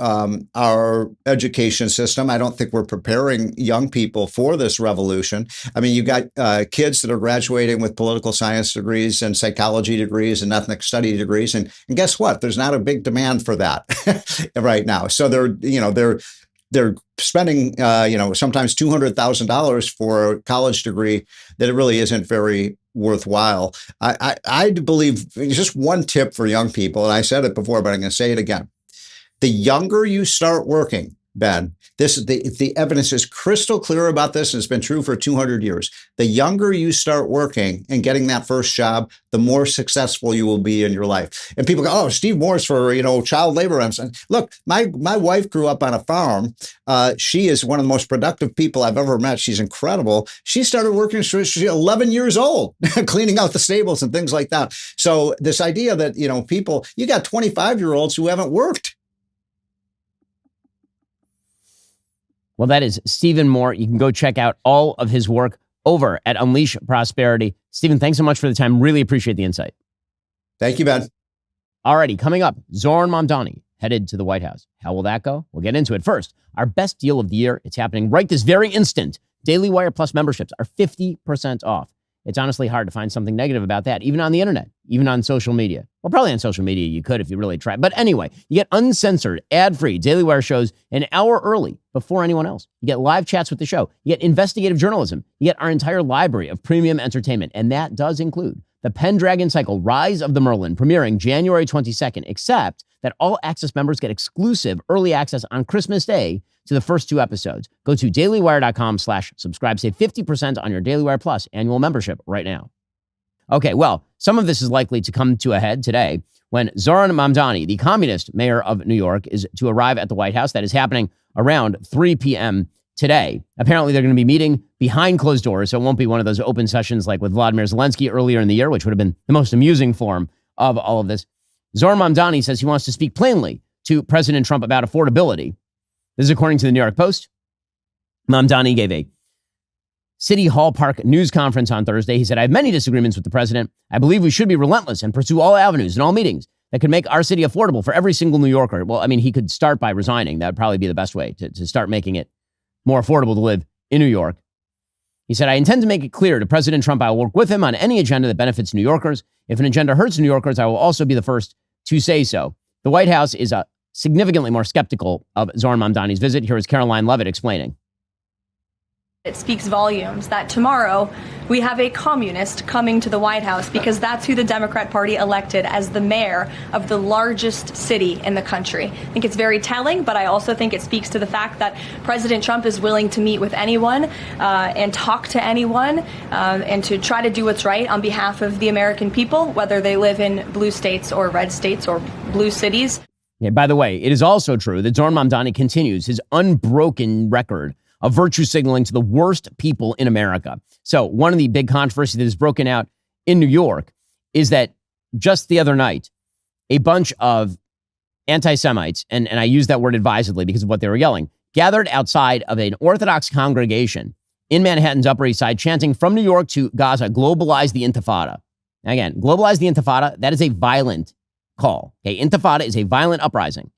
our education system. I don't think we're preparing young people for this revolution. I mean, you got kids that are graduating with political science degrees and psychology degrees and ethnic study degrees, and guess what? There's not a big demand for that right now. So they're spending sometimes $200,000 for a college degree that it really isn't very worthwhile. I believe just one tip for young people, and I said it before, but I'm going to say it again. The younger you start working, Ben, the evidence is crystal clear about this, and it's been true for 200 years. The younger you start working and getting that first job, the more successful you will be in your life. And people go, "Oh, Steve Moore's for child labor." I'm saying, look, my wife grew up on a farm. She is one of the most productive people I've ever met. She's incredible. She started working. She's 11 years old, cleaning out the stables and things like that. So this idea that you got 25-year-olds who haven't worked. Well, that is Stephen Moore. You can go check out all of his work over at Unleash Prosperity. Stephen, thanks so much for the time. Really appreciate the insight. Thank you, Ben. Alrighty, coming up, Zohran Mamdani headed to the White House. How will that go? We'll get into it. First, our best deal of the year. It's happening right this very instant. DailyWire Plus memberships are 50% off. It's honestly hard to find something negative about that, even on the internet, even on social media. Well, probably on social media you could if you really tried. But anyway, you get uncensored, ad-free DailyWire shows an hour early before anyone else. You get live chats with the show. You get investigative journalism. You get our entire library of premium entertainment. And that does include the Pendragon Cycle Rise of the Merlin, premiering January 22nd, except that all access members get exclusive early access on Christmas Day to the first 2 episodes. Go to dailywire.com/subscribe. Save 50% on your DailyWire Plus annual membership right now. Okay, well, some of this is likely to come to a head today when Zohran Mamdani, the communist mayor of New York, is to arrive at the White House. That is happening around 3 p.m. today. Apparently, they're going to be meeting behind closed doors, so it won't be one of those open sessions like with Vladimir Zelensky earlier in the year, which would have been the most amusing form of all of this. Zohran Mamdani says he wants to speak plainly to President Trump about affordability. This is according to the New York Post. Mamdani gave a City Hall Park news conference on Thursday. He said, "I have many disagreements with the president. I believe we should be relentless and pursue all avenues and all meetings that could make our city affordable for every single New Yorker." Well, I mean, he could start by resigning. That would probably be the best way to start making it more affordable to live in New York. He said, "I intend to make it clear to President Trump I will work with him on any agenda that benefits New Yorkers. If an agenda hurts New Yorkers, I will also be the first to say so." The White House is significantly more skeptical of Zohran Mamdani's visit. Here is Caroline Levitt explaining. It speaks volumes that tomorrow we have a communist coming to the White House because that's who the Democrat Party elected as the mayor of the largest city in the country. I think it's very telling, but I also think it speaks to the fact that President Trump is willing to meet with anyone and talk to anyone and to try to do what's right on behalf of the American people, whether they live in blue states or red states or blue cities. Yeah, by the way, it is also true that Zohran Mamdani continues his unbroken record of virtue signaling to the worst people in America. So one of the big controversies that is broken out in New York is that just the other night, a bunch of anti-Semites, and I use that word advisedly because of what they were yelling, gathered outside of an Orthodox congregation in Manhattan's Upper East Side, chanting from New York to Gaza, globalize the Intifada. Again, globalize the Intifada, that is a violent call. Okay, Intifada is a violent uprising.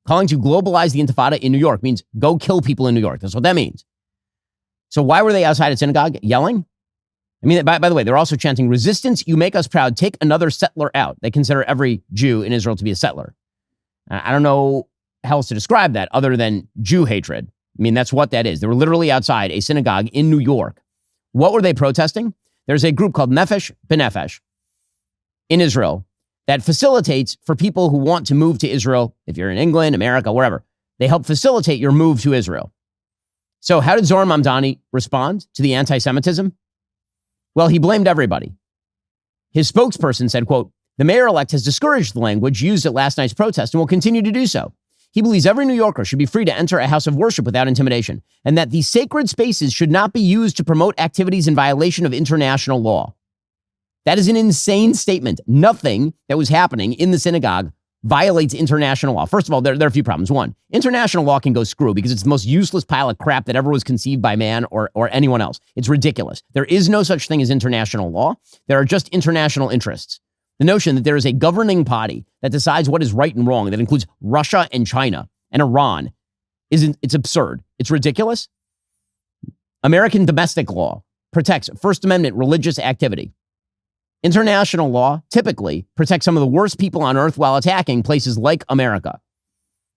Calling to globalize the Intifada in New York means go kill people in New York. That's what that means. So why were they outside a synagogue yelling? I mean, by the way, they're also chanting, "Resistance, you make us proud. Take another settler out." They consider every Jew in Israel to be a settler. I don't know how else to describe that other than Jew hatred. I mean, that's what that is. They were literally outside a synagogue in New York. What were they protesting? There's a group called Nefesh B'Nefesh. in Israel that facilitates for people who want to move to Israel. If you're in England, America, wherever, they help facilitate your move to Israel. So how did Zohran Mamdani respond to the anti-Semitism? Well, he blamed everybody. His spokesperson said, quote, "The mayor-elect has discouraged the language used at last night's protest and will continue to do so. He believes every New Yorker should be free to enter a house of worship without intimidation, and that these sacred spaces should not be used to promote activities in violation of international law." That is an insane statement. Nothing that was happening in the synagogue violates international law. First of all, there are a few problems. One, international law can go screw because it's the most useless pile of crap that ever was conceived by man or anyone else. It's ridiculous. There is no such thing as international law. There are just international interests. The notion that there is a governing body that decides what is right and wrong, that includes Russia and China and Iran, it's absurd. It's ridiculous. American domestic law protects First Amendment religious activity. International law typically protects some of the worst people on earth while attacking places like America,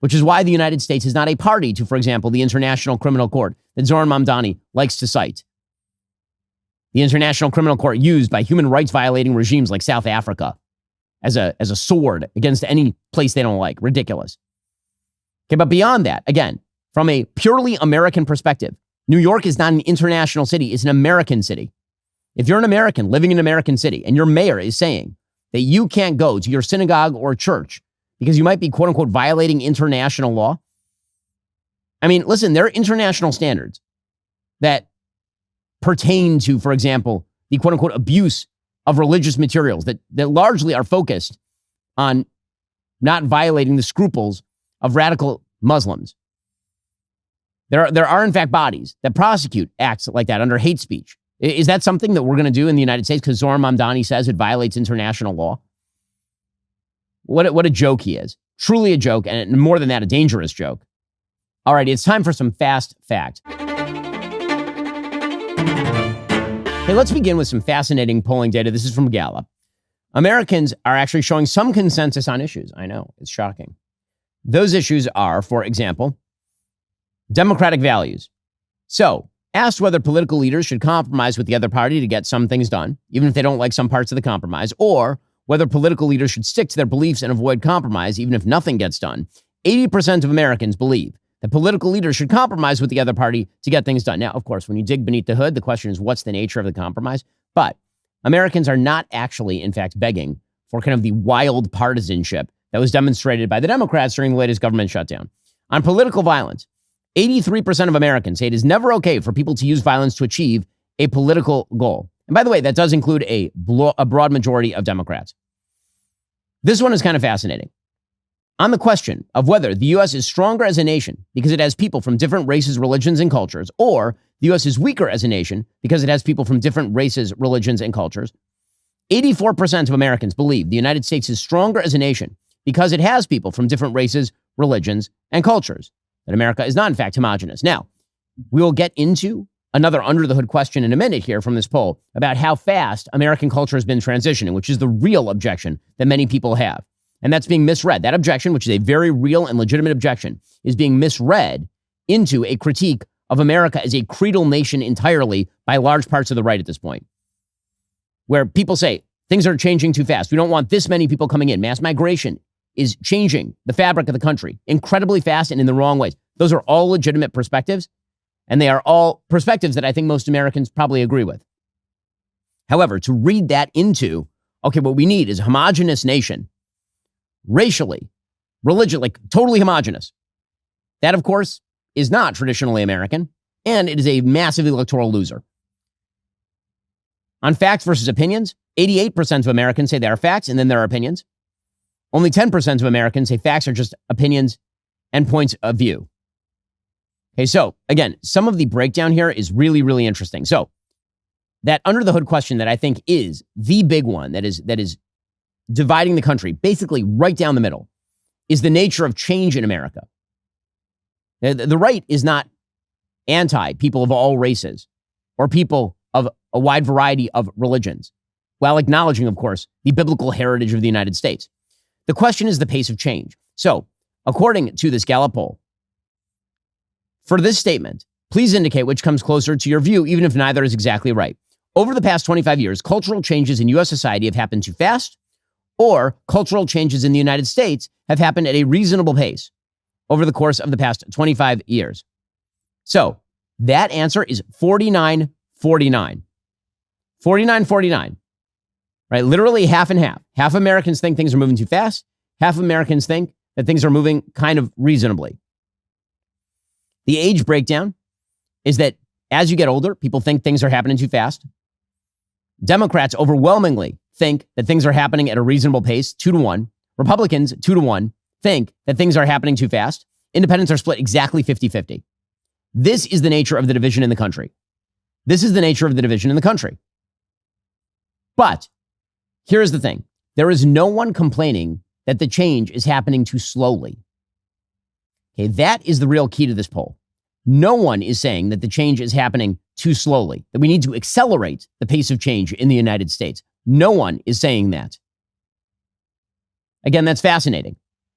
which is why the United States is not a party to, for example, the International Criminal Court that Zohran Mamdani likes to cite. The International Criminal Court used by human rights violating regimes like South Africa as a sword against any place they don't like. Ridiculous. Okay, but beyond that, again, from a purely American perspective, New York is not an international city, it's an American city. If you're an American living in an American city and your mayor is saying that you can't go to your synagogue or church because you might be, quote unquote, violating international law. I mean, listen, there are international standards that pertain to, for example, the quote unquote abuse of religious materials that largely are focused on not violating the scruples of radical Muslims. There are in fact bodies that prosecute acts like that under hate speech. Is that something that we're going to do in the United States because Zohran Mamdani says it violates international law? What a joke he is. Truly a joke, and more than that, a dangerous joke. All right, it's time for some fast facts. Hey, let's begin with some fascinating polling data. This is from Gallup. Americans are actually showing some consensus on issues. I know, it's shocking. Those issues are, for example, democratic values. So, asked whether political leaders should compromise with the other party to get some things done, even if they don't like some parts of the compromise, or whether political leaders should stick to their beliefs and avoid compromise, even if nothing gets done, 80% of Americans believe that political leaders should compromise with the other party to get things done. Now, of course, when you dig beneath the hood, the question is, what's the nature of the compromise? But Americans are not actually, in fact, begging for kind of the wild partisanship that was demonstrated by the Democrats during the latest government shutdown. On political violence, 83% of Americans say it is never okay for people to use violence to achieve a political goal. And by the way, that does include a broad majority of Democrats. This one is kind of fascinating. On the question of whether the U.S. is stronger as a nation because it has people from different races, religions, and cultures, or the U.S. is weaker as a nation because it has people from different races, religions, and cultures, 84% of Americans believe the United States is stronger as a nation because it has people from different races, religions, and cultures. That America is not, in fact, homogenous. Now, we will get into another under-the-hood question in a minute here from this poll about how fast American culture has been transitioning, which is the real objection that many people have. And that's being misread. That objection, which is a very real and legitimate objection, is being misread into a critique of America as a creedal nation entirely by large parts of the right at this point, where people say things are changing too fast. We don't want this many people coming in. Mass migration is changing the fabric of the country incredibly fast and in the wrong ways. Those are all legitimate perspectives, and they are all perspectives that I think most Americans probably agree with. However, to read that into, okay, what we need is a homogenous nation, racially, religion, like totally homogenous. That, of course, is not traditionally American, and it is a massive electoral loser. On facts versus opinions, 88% of Americans say there are facts and then there are opinions. Only 10% of Americans say facts are just opinions and points of view. Okay, so again, some of the breakdown here is really, really interesting. So that under the hood question that I think is the big one that is dividing the country, basically right down the middle, is the nature of change in America. The right is not anti people of all races or people of a wide variety of religions, while acknowledging, of course, the biblical heritage of the United States. The question is the pace of change. So, according to this Gallup poll, for this statement, please indicate which comes closer to your view, even if neither is exactly right. Over the past 25 years, cultural changes in U.S. society have happened too fast or cultural changes in the United States have happened at a reasonable pace over the course of the past 25 years. So that answer is 49-49. 49-49, right? Literally half and half. Half Americans think things are moving too fast. Half Americans think that things are moving kind of reasonably. The age breakdown is that as you get older, people think things are happening too fast. Democrats overwhelmingly think that things are happening at a reasonable pace, 2-1. Republicans, 2-1, think that things are happening too fast. Independents are split exactly 50-50. This is the nature of the division in the country. This is the nature of the division in the country. But here's the thing. There is no one complaining that the change is happening too slowly. Okay, that is the real key to this poll. No one is saying that the change is happening too slowly, that we need to accelerate the pace of change in the United States. No one is saying that. Again, that's fascinating,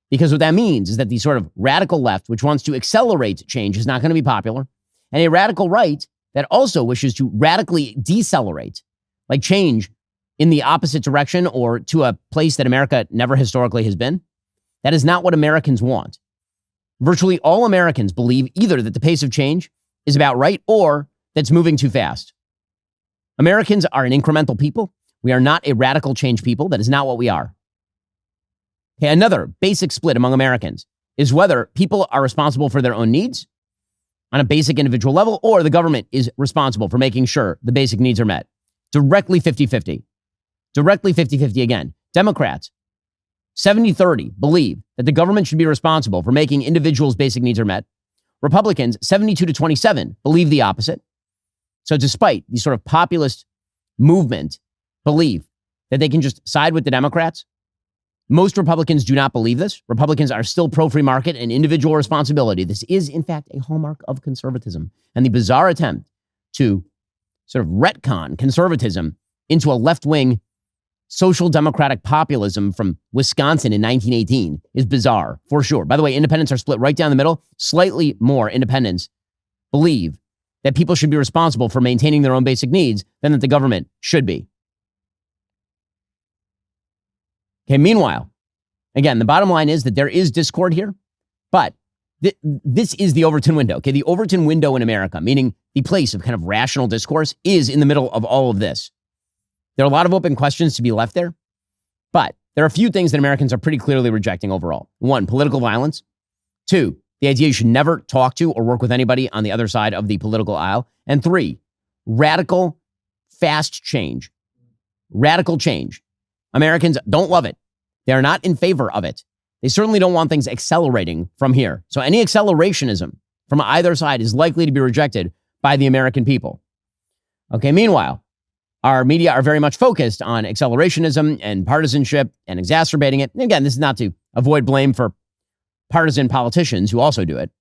because what that means is that the sort of radical left, which wants to accelerate change, is not going to be popular, and a radical right that also wishes to radically decelerate, like change in the opposite direction or to a place that America never historically has been, that is not what Americans want. Virtually all Americans believe either that the pace of change is about right or that's moving too fast. Americans are an incremental people. We are not a radical change people. That is not what we are. Okay, another basic split among Americans is whether people are responsible for their own needs on a basic individual level or the government is responsible for making sure the basic needs are met. Directly 50-50. Directly 50-50 again. Democrats, 70-30, believe that the government should be responsible for making individuals' basic needs are met. Republicans, 72-27, believe the opposite. So despite the sort of populist movement believe that they can just side with the Democrats, most Republicans do not believe this. Republicans are still pro-free market and individual responsibility. This is, in fact, a hallmark of conservatism. And the bizarre attempt to sort of retcon conservatism into a left-wing social democratic populism from Wisconsin in 1918 is bizarre, for sure. By the way, independents are split right down the middle. Slightly more independents believe that people should be responsible for maintaining their own basic needs than that the government should be. Okay, meanwhile, again, the bottom line is that there is discord here, but this is the Overton window. Okay, the Overton window in America, meaning the place of kind of rational discourse, is in the middle of all of this. There are a lot of open questions to be left there, but there are a few things that Americans are pretty clearly rejecting overall. 1, political violence. 2, the idea you should never talk to or work with anybody on the other side of the political aisle. And 3, radical, fast change. Radical change. Americans don't love it. They are not in favor of it. They certainly don't want things accelerating from here. So any accelerationism from either side is likely to be rejected by the American people. Okay, meanwhile, our media are very much focused on accelerationism and partisanship and exacerbating it. And again, this is not to avoid blame for partisan politicians who also do it.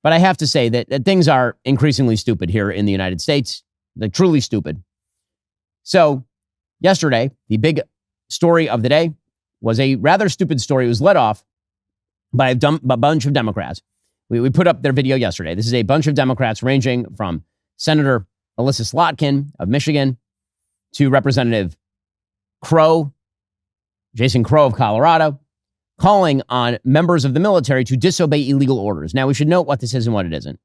But I have to say that things are increasingly stupid here in the United States. They're truly stupid. So yesterday, the big story of the day was a rather stupid story. It was led off by a bunch of Democrats. We put up their video yesterday. This is a bunch of Democrats ranging from Senator Alyssa Slotkin of Michigan to Representative Jason Crow of Colorado, calling on members of the military to disobey illegal orders. Now, we should note what this is and what it isn't.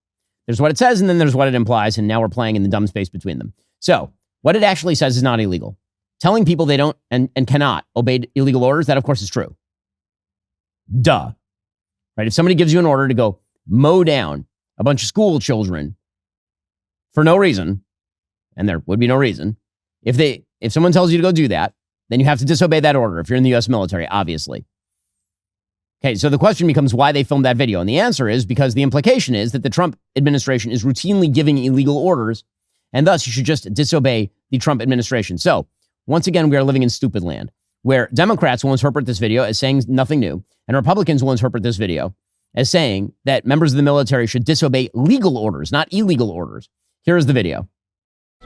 There's what it says, and then there's what it implies, and now we're playing in the dumb space between them. So, what it actually says is not illegal. Telling people they don't and cannot obey illegal orders, that of course is true. Duh. Right? If somebody gives you an order to go mow down a bunch of school children for no reason, and there would be no reason, if someone tells you to go do that, then you have to disobey that order if you're in the U.S. military, obviously. Okay, so the question becomes why they filmed that video. And the answer is because the implication is that the Trump administration is routinely giving illegal orders, and thus you should just disobey the Trump administration. So, once again, we are living in stupid land, where Democrats will interpret this video as saying nothing new, and Republicans will interpret this video as saying that members of the military should disobey legal orders, not illegal orders. Here is the video.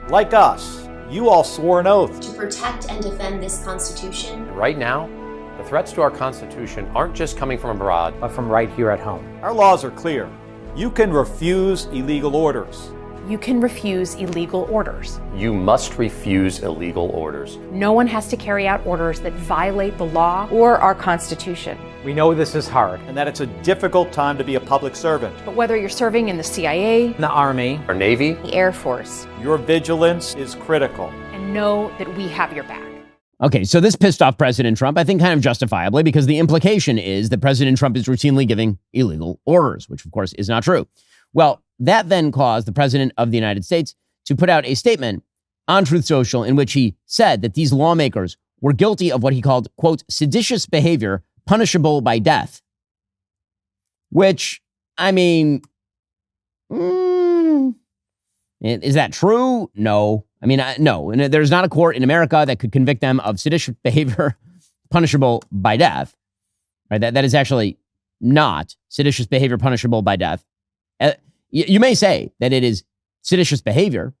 Like us, you all swore an oath to protect and defend this Constitution. Right now, the threats to our Constitution aren't just coming from abroad, but from right here at home. Our laws are clear. You can refuse illegal orders. You can refuse illegal orders. You must refuse illegal orders. No one has to carry out orders that violate the law or our Constitution. We know this is hard and that it's a difficult time to be a public servant. But whether you're serving in the CIA, The Army, Our Navy, the Air Force, your vigilance is critical. and know that we have your back. Okay, so this pissed off President Trump, I think kind of justifiably, because the implication is that President Trump is routinely giving illegal orders, which of course is not true. Well, that then caused the President of the United States to put out a statement on Truth Social in which he said that these lawmakers were guilty of what he called, quote, seditious behavior punishable by death. Which, I mean, is that true? No. I mean, no. And there's not a court in America that could convict them of seditious behavior punishable by death. Right? That is actually not seditious behavior punishable by death. You may say that it is seditious behavior,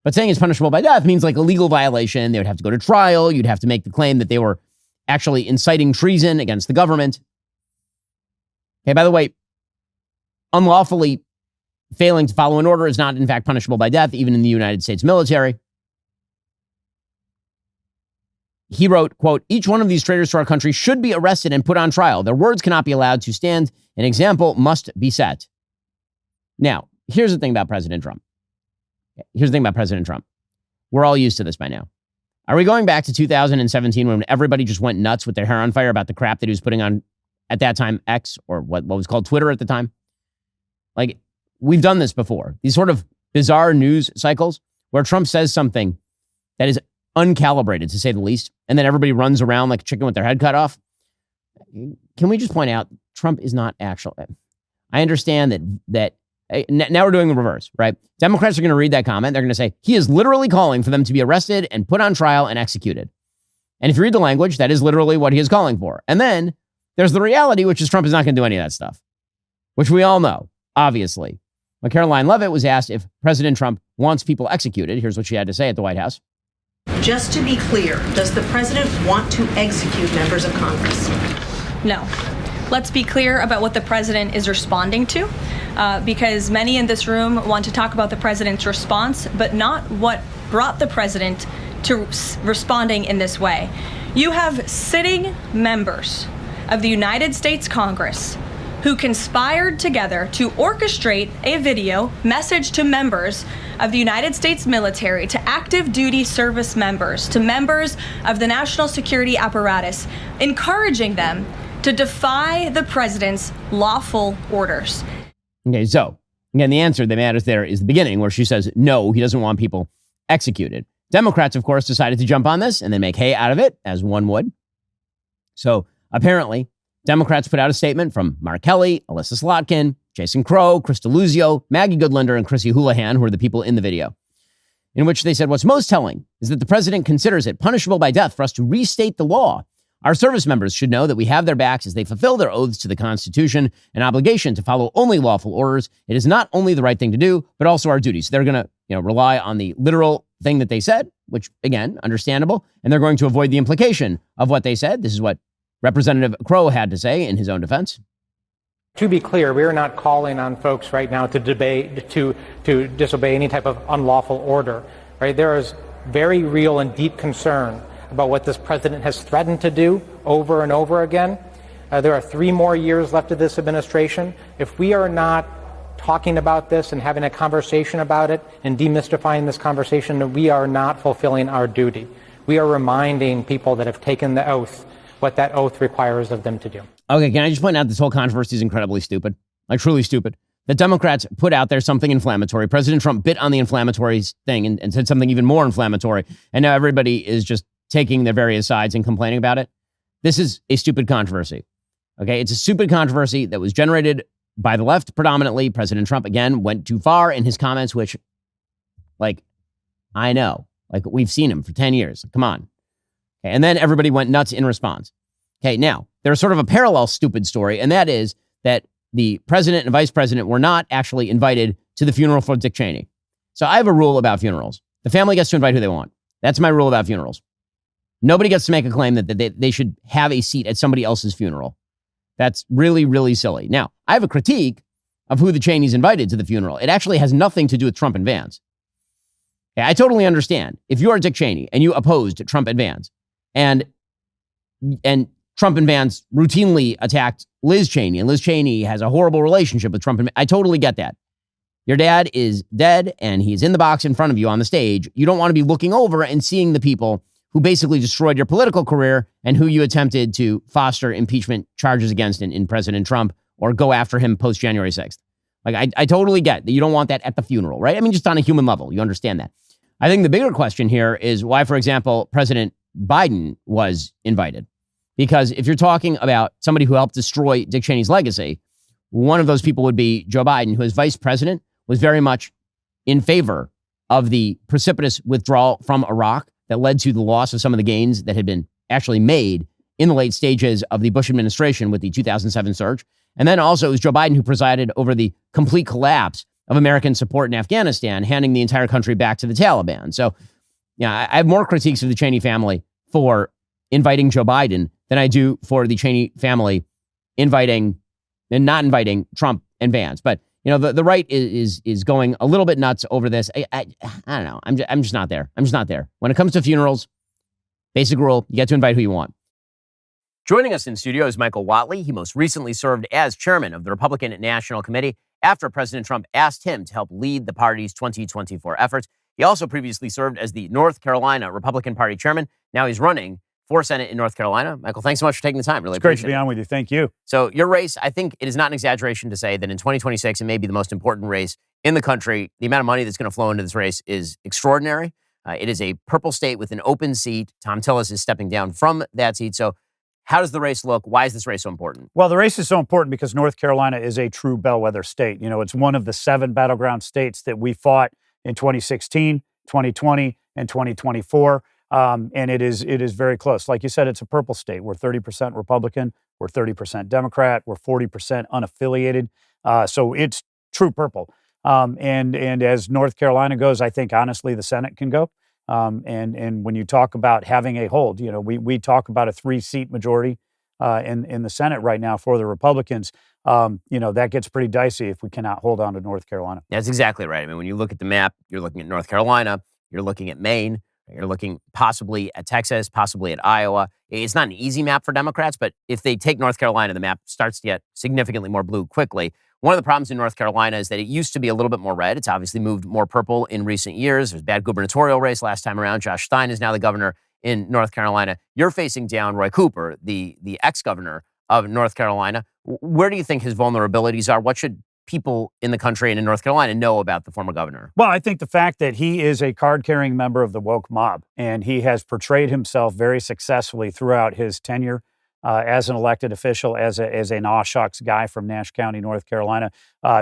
but saying it's punishable by death means like a legal violation. They would have to go to trial. You'd have to make the claim that they were actually inciting treason against the government. Okay, by the way, unlawfully failing to follow an order is not, in fact, punishable by death, even in the United States military. He wrote, quote, each one of these traitors to our country should be arrested and put on trial. Their words cannot be allowed to stand. An example must be set. Now, here's the thing about President Trump. We're all used to this by now. Are we going back to 2017 when everybody just went nuts with their hair on fire about the crap that he was putting on, at that time, X, or what was called Twitter at the time? Like, we've done this before. These sort of bizarre news cycles where Trump says something that is uncalibrated, to say the least, and then everybody runs around like a chicken with their head cut off. Can we just point out, Trump is not actual. I understand that now we're doing the reverse, right? Democrats are going to read that comment. They're going to say, he is literally calling for them to be arrested and put on trial and executed. And if you read the language, that is literally what he is calling for. And then there's the reality, which is Trump is not going to do any of that stuff, which we all know, obviously. When Caroline Leavitt was asked if President Trump wants people executed, here's what she had to say at the White House. Just to be clear, does the president want to execute members of Congress? No. Let's be clear about what the president is responding to, because many in this room want to talk about the president's response, but not what brought the president to responding in this way. You have sitting members of the United States Congress who conspired together to orchestrate a video message to members of the United States military, to active duty service members, to members of the national security apparatus, encouraging them to defy the president's lawful orders. Okay, so again, the answer that matters there is the beginning, where she says, no, he doesn't want people executed. Democrats, of course, decided to jump on this and then make hay out of it, as one would. So apparently, Democrats put out a statement from Mark Kelly, Alyssa Slotkin, Jason Crow, Chris Deluzio, Maggie Goodlander, and Chrissy Houlihan, who are the people in the video, in which they said, what's most telling is that the president considers it punishable by death for us to restate the law. Our service members should know that we have their backs as they fulfill their oaths to the Constitution, an obligation to follow only lawful orders. It is not only the right thing to do, but also our duty. So they're going to, rely on the literal thing that they said, which, again, understandable. And they're going to avoid the implication of what they said. This is what Representative Crow had to say in his own defense. To be clear, we are not calling on folks right now to disobey any type of unlawful order. Right? There is very real and deep concern about what this president has threatened to do over and over again. There are 3 more years left of this administration. If we are not talking about this and having a conversation about it and demystifying this conversation, then we are not fulfilling our duty. We are reminding people that have taken the oath what that oath requires of them to do. Okay, can I just point out this whole controversy is incredibly stupid, like truly stupid. The Democrats put out there something inflammatory. President Trump bit on the inflammatory thing and said something even more inflammatory. And now everybody is just taking their various sides and complaining about it. This is a stupid controversy. Okay, it's a stupid controversy that was generated by the left predominantly. President Trump, again, went too far in his comments, which, I know. We've seen him for 10 years. Come on. Okay, and then everybody went nuts in response. Okay, now, there's sort of a parallel stupid story, and that is that the president and vice president were not actually invited to the funeral for Dick Cheney. So I have a rule about funerals. The family gets to invite who they want. That's my rule about funerals. Nobody gets to make a claim that they should have a seat at somebody else's funeral. That's really, really silly. Now, I have a critique of who the Cheneys invited to the funeral. It actually has nothing to do with Trump and Vance. Yeah, I totally understand. If you are Dick Cheney and you opposed Trump and Vance, and Trump and Vance routinely attacked Liz Cheney, and Liz Cheney has a horrible relationship with Trump and Vance, I totally get that. Your dad is dead and he's in the box in front of you on the stage. You don't want to be looking over and seeing the people who basically destroyed your political career and who you attempted to foster impeachment charges against in President Trump or go after him post January 6th. Like, I totally get that you don't want that at the funeral, right? I mean, just on a human level, you understand that. I think the bigger question here is why, for example, President Biden was invited. Because if you're talking about somebody who helped destroy Dick Cheney's legacy, one of those people would be Joe Biden, who as vice president was very much in favor of the precipitous withdrawal from Iraq that led to the loss of some of the gains that had been actually made in the late stages of the Bush administration with the 2007 surge. And then also it was Joe Biden who presided over the complete collapse of American support in Afghanistan, handing the entire country back to the Taliban. So, yeah, I have more critiques of the Cheney family for inviting Joe Biden than I do for the Cheney family inviting and not inviting Trump and Vance. But, you know, the right is going a little bit nuts over this. I don't know. I'm just not there. I'm just not there. When it comes to funerals, basic rule, you get to invite who you want. Joining us in studio is Michael Whatley. He most recently served as chairman of the Republican National Committee after President Trump asked him to help lead the party's 2024 efforts. He also previously served as the North Carolina Republican Party chairman. Now he's running for Senate in North Carolina. Michael, thanks so much for taking the time. Really appreciate it. It's great to be on with you. Thank you. So your race, I think it is not an exaggeration to say that in 2026, it may be the most important race in the country. The amount of money that's going to flow into this race is extraordinary. It is a purple state with an open seat. Tom Tillis is stepping down from that seat. So how does the race look? Why is this race so important? Well, the race is so important because North Carolina is a true bellwether state. You know, it's one of the 7 battleground states that we fought in 2016, 2020, and 2024. And it is very close. Like you said, it's a purple state. We're 30% Republican. We're 30% Democrat. We're 40% unaffiliated. So it's true purple. And as North Carolina goes, I think, honestly, the Senate can go. And when you talk about having a hold, you know, we talk about a 3-seat majority in the Senate right now for the Republicans. You know, that gets pretty dicey if we cannot hold on to North Carolina. That's exactly right. I mean, when you look at the map, you're looking at North Carolina, you're looking at Maine, you're looking possibly at Texas, possibly at Iowa. It's not an easy map for Democrats, but if they take North Carolina, the map starts to get significantly more blue quickly. One of the problems in North Carolina is that it used to be a little bit more red. It's obviously moved more purple in recent years. There's a bad gubernatorial race last time around. Josh Stein is now the governor in North Carolina. You're facing down Roy Cooper, the ex-governor of North Carolina. Where do you think his vulnerabilities are? What should people in the country and in North Carolina know about the former governor? Well, I think the fact that he is a card-carrying member of the woke mob, and he has portrayed himself very successfully throughout his tenure as an elected official, as an aw shucks guy from Nash County, North Carolina,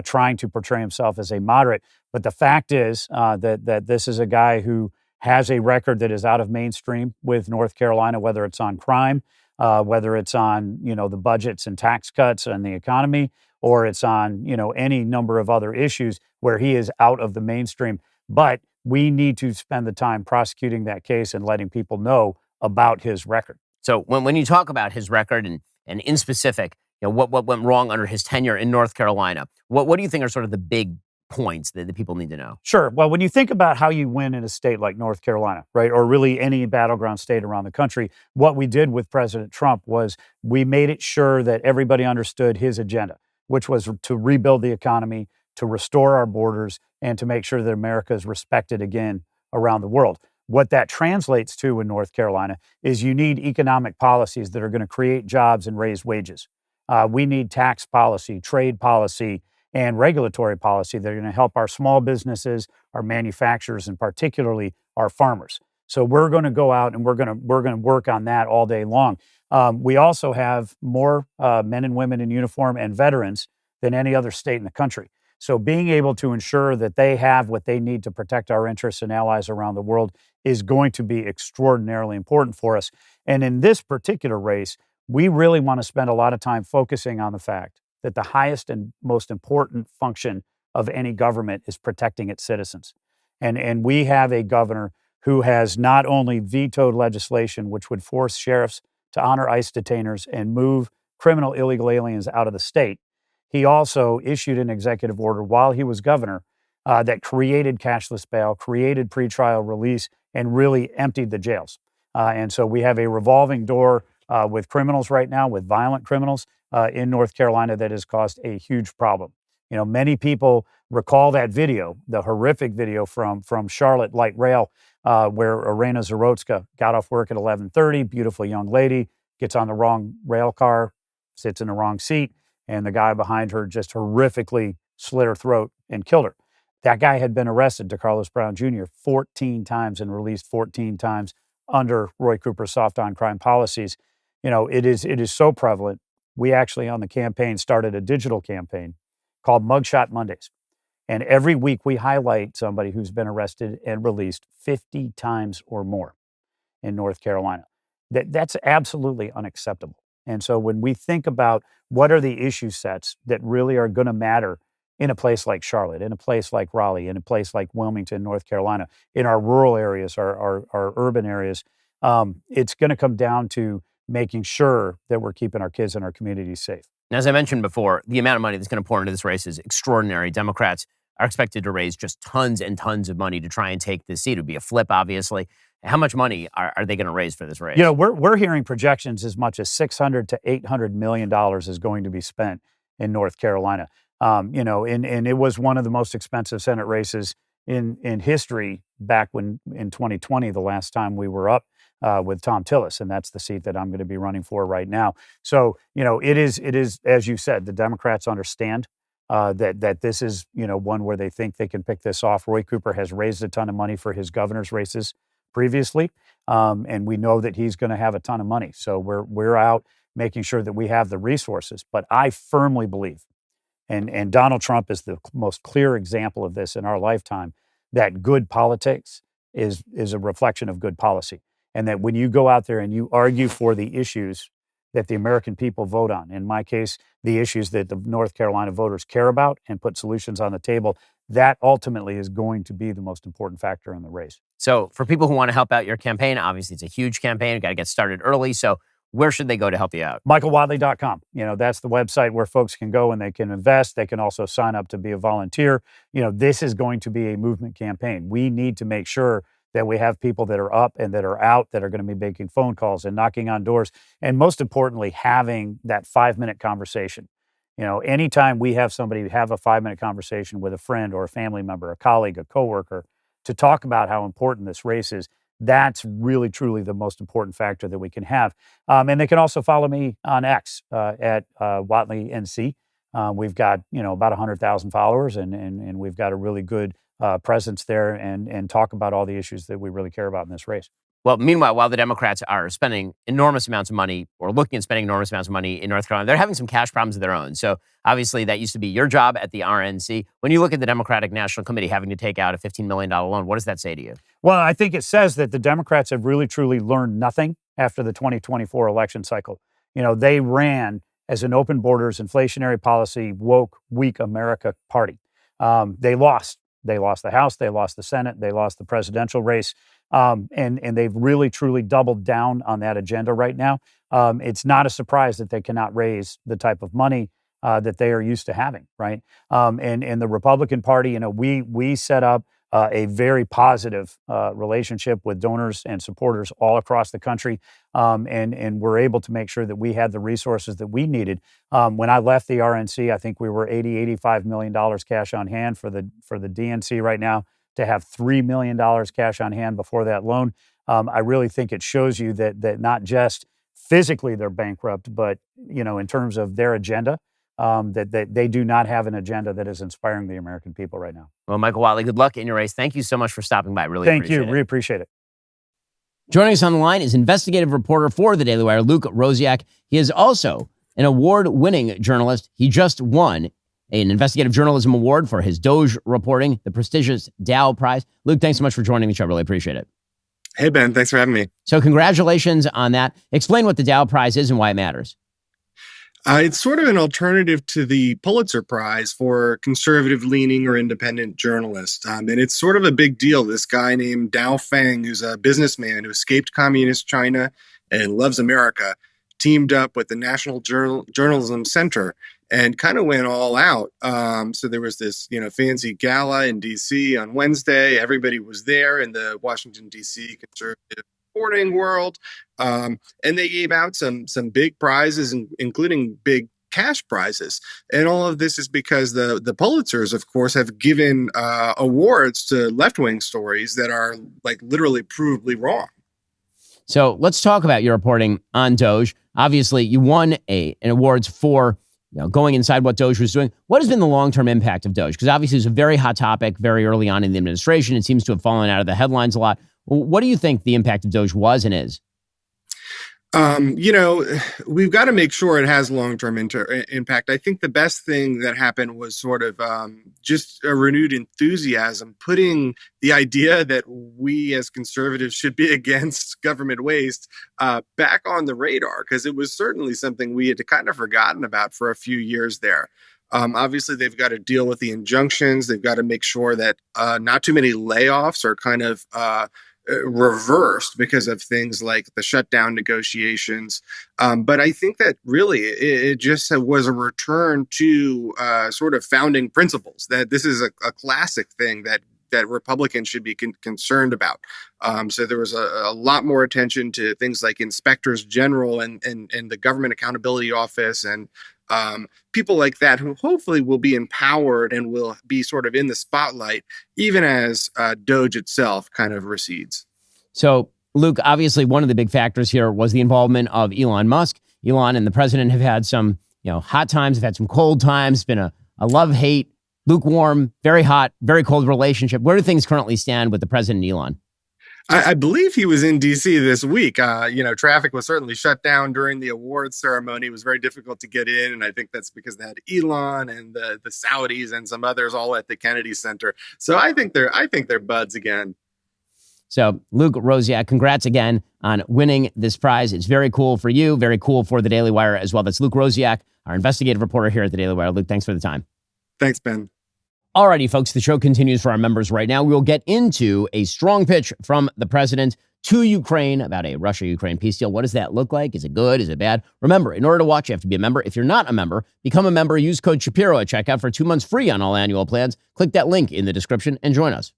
trying to portray himself as a moderate. But the fact is that this is a guy who has a record that is out of mainstream with North Carolina, whether it's on crime, whether it's on, you know, the budgets and tax cuts and the economy, or it's on, you know, any number of other issues where he is out of the mainstream. But we need to spend the time prosecuting that case and letting people know about his record. So when you talk about his record and in specific, you know, what went wrong under his tenure in North Carolina, what do you think are sort of the big points that the people need to know? Sure. Well, when you think about how you win in a state like North Carolina, right, or really any battleground state around the country, what we did with President Trump was we made it sure that everybody understood his agenda, which was to rebuild the economy, to restore our borders, and to make sure that America is respected again around the world. What that translates to in North Carolina is you need economic policies that are going to create jobs and raise wages. We need tax policy, trade policy, and regulatory policy that are going to help our small businesses, our manufacturers, and particularly our farmers. So we're going to go out and we're going to work on that all day long. We also have more men and women in uniform and veterans than any other state in the country. So being able to ensure that they have what they need to protect our interests and allies around the world is going to be extraordinarily important for us. And in this particular race, we really want to spend a lot of time focusing on the fact that the highest and most important function of any government is protecting its citizens. And we have a governor who has not only vetoed legislation which would force sheriffs to honor ICE detainers and move criminal illegal aliens out of the state, he also issued an executive order while he was governor that created cashless bail, created pretrial release, and really emptied the jails. And so we have a revolving door with criminals right now, with violent criminals in North Carolina that has caused a huge problem. Many people recall that video, the horrific video from Charlotte Light Rail, where Irena Zarotska got off work at 11:30, beautiful young lady, gets on the wrong rail car, sits in the wrong seat, and the guy behind her just horrifically slit her throat and killed her. That guy had been arrested, DeCarlos Brown Jr., 14 times and released 14 times under Roy Cooper's soft on crime policies. It is so prevalent. We actually on the campaign started a digital campaign called Mugshot Mondays. And every week we highlight somebody who's been arrested and released 50 times or more in North Carolina. That's absolutely unacceptable. And so when we think about what are the issue sets that really are going to matter in a place like Charlotte, in a place like Raleigh, in a place like Wilmington, North Carolina, in our rural areas, our urban areas, it's going to come down to making sure that we're keeping our kids and our communities safe. As I mentioned before, the amount of money that's going to pour into this race is extraordinary. Democrats are expected to raise just tons and tons of money to try and take this seat. It would be a flip, obviously. How much money are they going to raise for this race? We're hearing projections as much as $600 to $800 million is going to be spent in North Carolina. And it was one of the most expensive Senate races in history back when in 2020, the last time we were up with Tom Tillis, and that's the seat that I'm going to be running for right now. So, it is, as you said, the Democrats understand that this is, one where they think they can pick this off. Roy Cooper has raised a ton of money for his governor's races previously, and we know that he's going to have a ton of money. So we're out making sure that we have the resources. But I firmly believe, and Donald Trump is the most clear example of this in our lifetime, that good politics is a reflection of good policy. And that when you go out there and you argue for the issues that the American people vote on, in my case, the issues that the North Carolina voters care about and put solutions on the table, that ultimately is going to be the most important factor in the race. So for people who want to help out your campaign, obviously it's a huge campaign. You've got to get started early. So where should they go to help you out? MichaelWadley.com. That's the website where folks can go and they can invest. They can also sign up to be a volunteer. This is going to be a movement campaign. We need to make sure that we have people that are up and that are out, that are going to be making phone calls and knocking on doors. And most importantly, having that 5-minute conversation. Anytime we have somebody have a 5-minute conversation with a friend or a family member, a colleague, a coworker, to talk about how important this race is, that's really, truly the most important factor that we can have. And they can also follow me on X at WatleyNC. We've got, about 100,000 followers, and we've got a really good presence there and talk about all the issues that we really care about in this race. Well, meanwhile, while the Democrats are spending enormous amounts of money or looking at spending enormous amounts of money in North Carolina, they're having some cash problems of their own. So obviously that used to be your job at the RNC. When you look at the Democratic National Committee having to take out a $15 million loan, what does that say to you? Well, I think it says that the Democrats have really, truly learned nothing after the 2024 election cycle. They ran as an open borders, inflationary policy, woke, weak America party. They lost. They lost the House, they lost the Senate, they lost the presidential race, and they've really, truly doubled down on that agenda right now. It's not a surprise that they cannot raise the type of money that they are used to having, right? And the Republican Party, we set up a very positive relationship with donors and supporters all across the country, and we're able to make sure that we had the resources that we needed. When I left the RNC, I think we were $85 million cash on hand for the DNC right now. To have $3 million cash on hand before that loan, I really think it shows you that not just physically they're bankrupt, but in terms of their agenda. That they do not have an agenda that is inspiring the American people right now. Well, Michael Whatley, good luck in your race. Thank you so much for stopping by. Really appreciate it. Thank you. We appreciate it. Joining us on the line is investigative reporter for the Daily Wire, Luke Rosiak. He is also an award-winning journalist. He just won an investigative journalism award for his Doge reporting, the prestigious Dow Prize. Luke, thanks so much for joining the show. Really appreciate it. Hey, Ben. Thanks for having me. So congratulations on that. Explain what the Dow Prize is and why it matters. It's sort of an alternative to the Pulitzer Prize for conservative-leaning or independent journalists. And it's sort of a big deal. This guy named Dao Feng, who's a businessman who escaped communist China and loves America, teamed up with the National Journalism Center and kind of went all out. So there was this, fancy gala in D.C. on Wednesday. Everybody was there in the Washington, D.C. conservative reporting world. And they gave out some big prizes, including big cash prizes. And all of this is because the Pulitzers, of course, have given awards to left-wing stories that are like literally provably wrong. So let's talk about your reporting on Doge. Obviously, you won an awards for going inside what Doge was doing. What has been the long-term impact of Doge? Because obviously it was a very hot topic very early on in the administration. It seems to have fallen out of the headlines a lot. What do you think the impact of Doge was and is? We've got to make sure it has long-term impact. I think the best thing that happened was sort of just a renewed enthusiasm, putting the idea that we as conservatives should be against government waste back on the radar, because it was certainly something we had kind of forgotten about for a few years there. Obviously, they've got to deal with the injunctions. They've got to make sure that not too many layoffs are kind of reversed because of things like the shutdown negotiations. But I think that really it just was a return to sort of founding principles, that this is a classic thing that Republicans should be concerned about. So there was a lot more attention to things like inspectors general and the Government Accountability Office and people like that, who hopefully will be empowered and will be sort of in the spotlight, even as Doge itself kind of recedes. So, Luke, obviously one of the big factors here was the involvement of Elon Musk. Elon and the president have had some, hot times, have had some cold times. It's been a love-hate, lukewarm, very hot, very cold relationship. Where do things currently stand with the president and Elon? I believe he was in D.C. this week. Traffic was certainly shut down during the awards ceremony. It was very difficult to get in, and I think that's because they had Elon and the Saudis and some others all at the Kennedy Center. So I think they're buds again. So, Luke Rosiak, congrats again on winning this prize. It's very cool for you, very cool for the Daily Wire as well. That's Luke Rosiak, our investigative reporter here at the Daily Wire. Luke, thanks for the time. Thanks, Ben. Alrighty, folks, the show continues for our members right now. We'll get into a strong pitch from the president to Ukraine about a Russia-Ukraine peace deal. What does that look like? Is it good? Is it bad? Remember, in order to watch, you have to be a member. If you're not a member, become a member. Use code Shapiro at checkout for 2 months free on all annual plans. Click that link in the description and join us.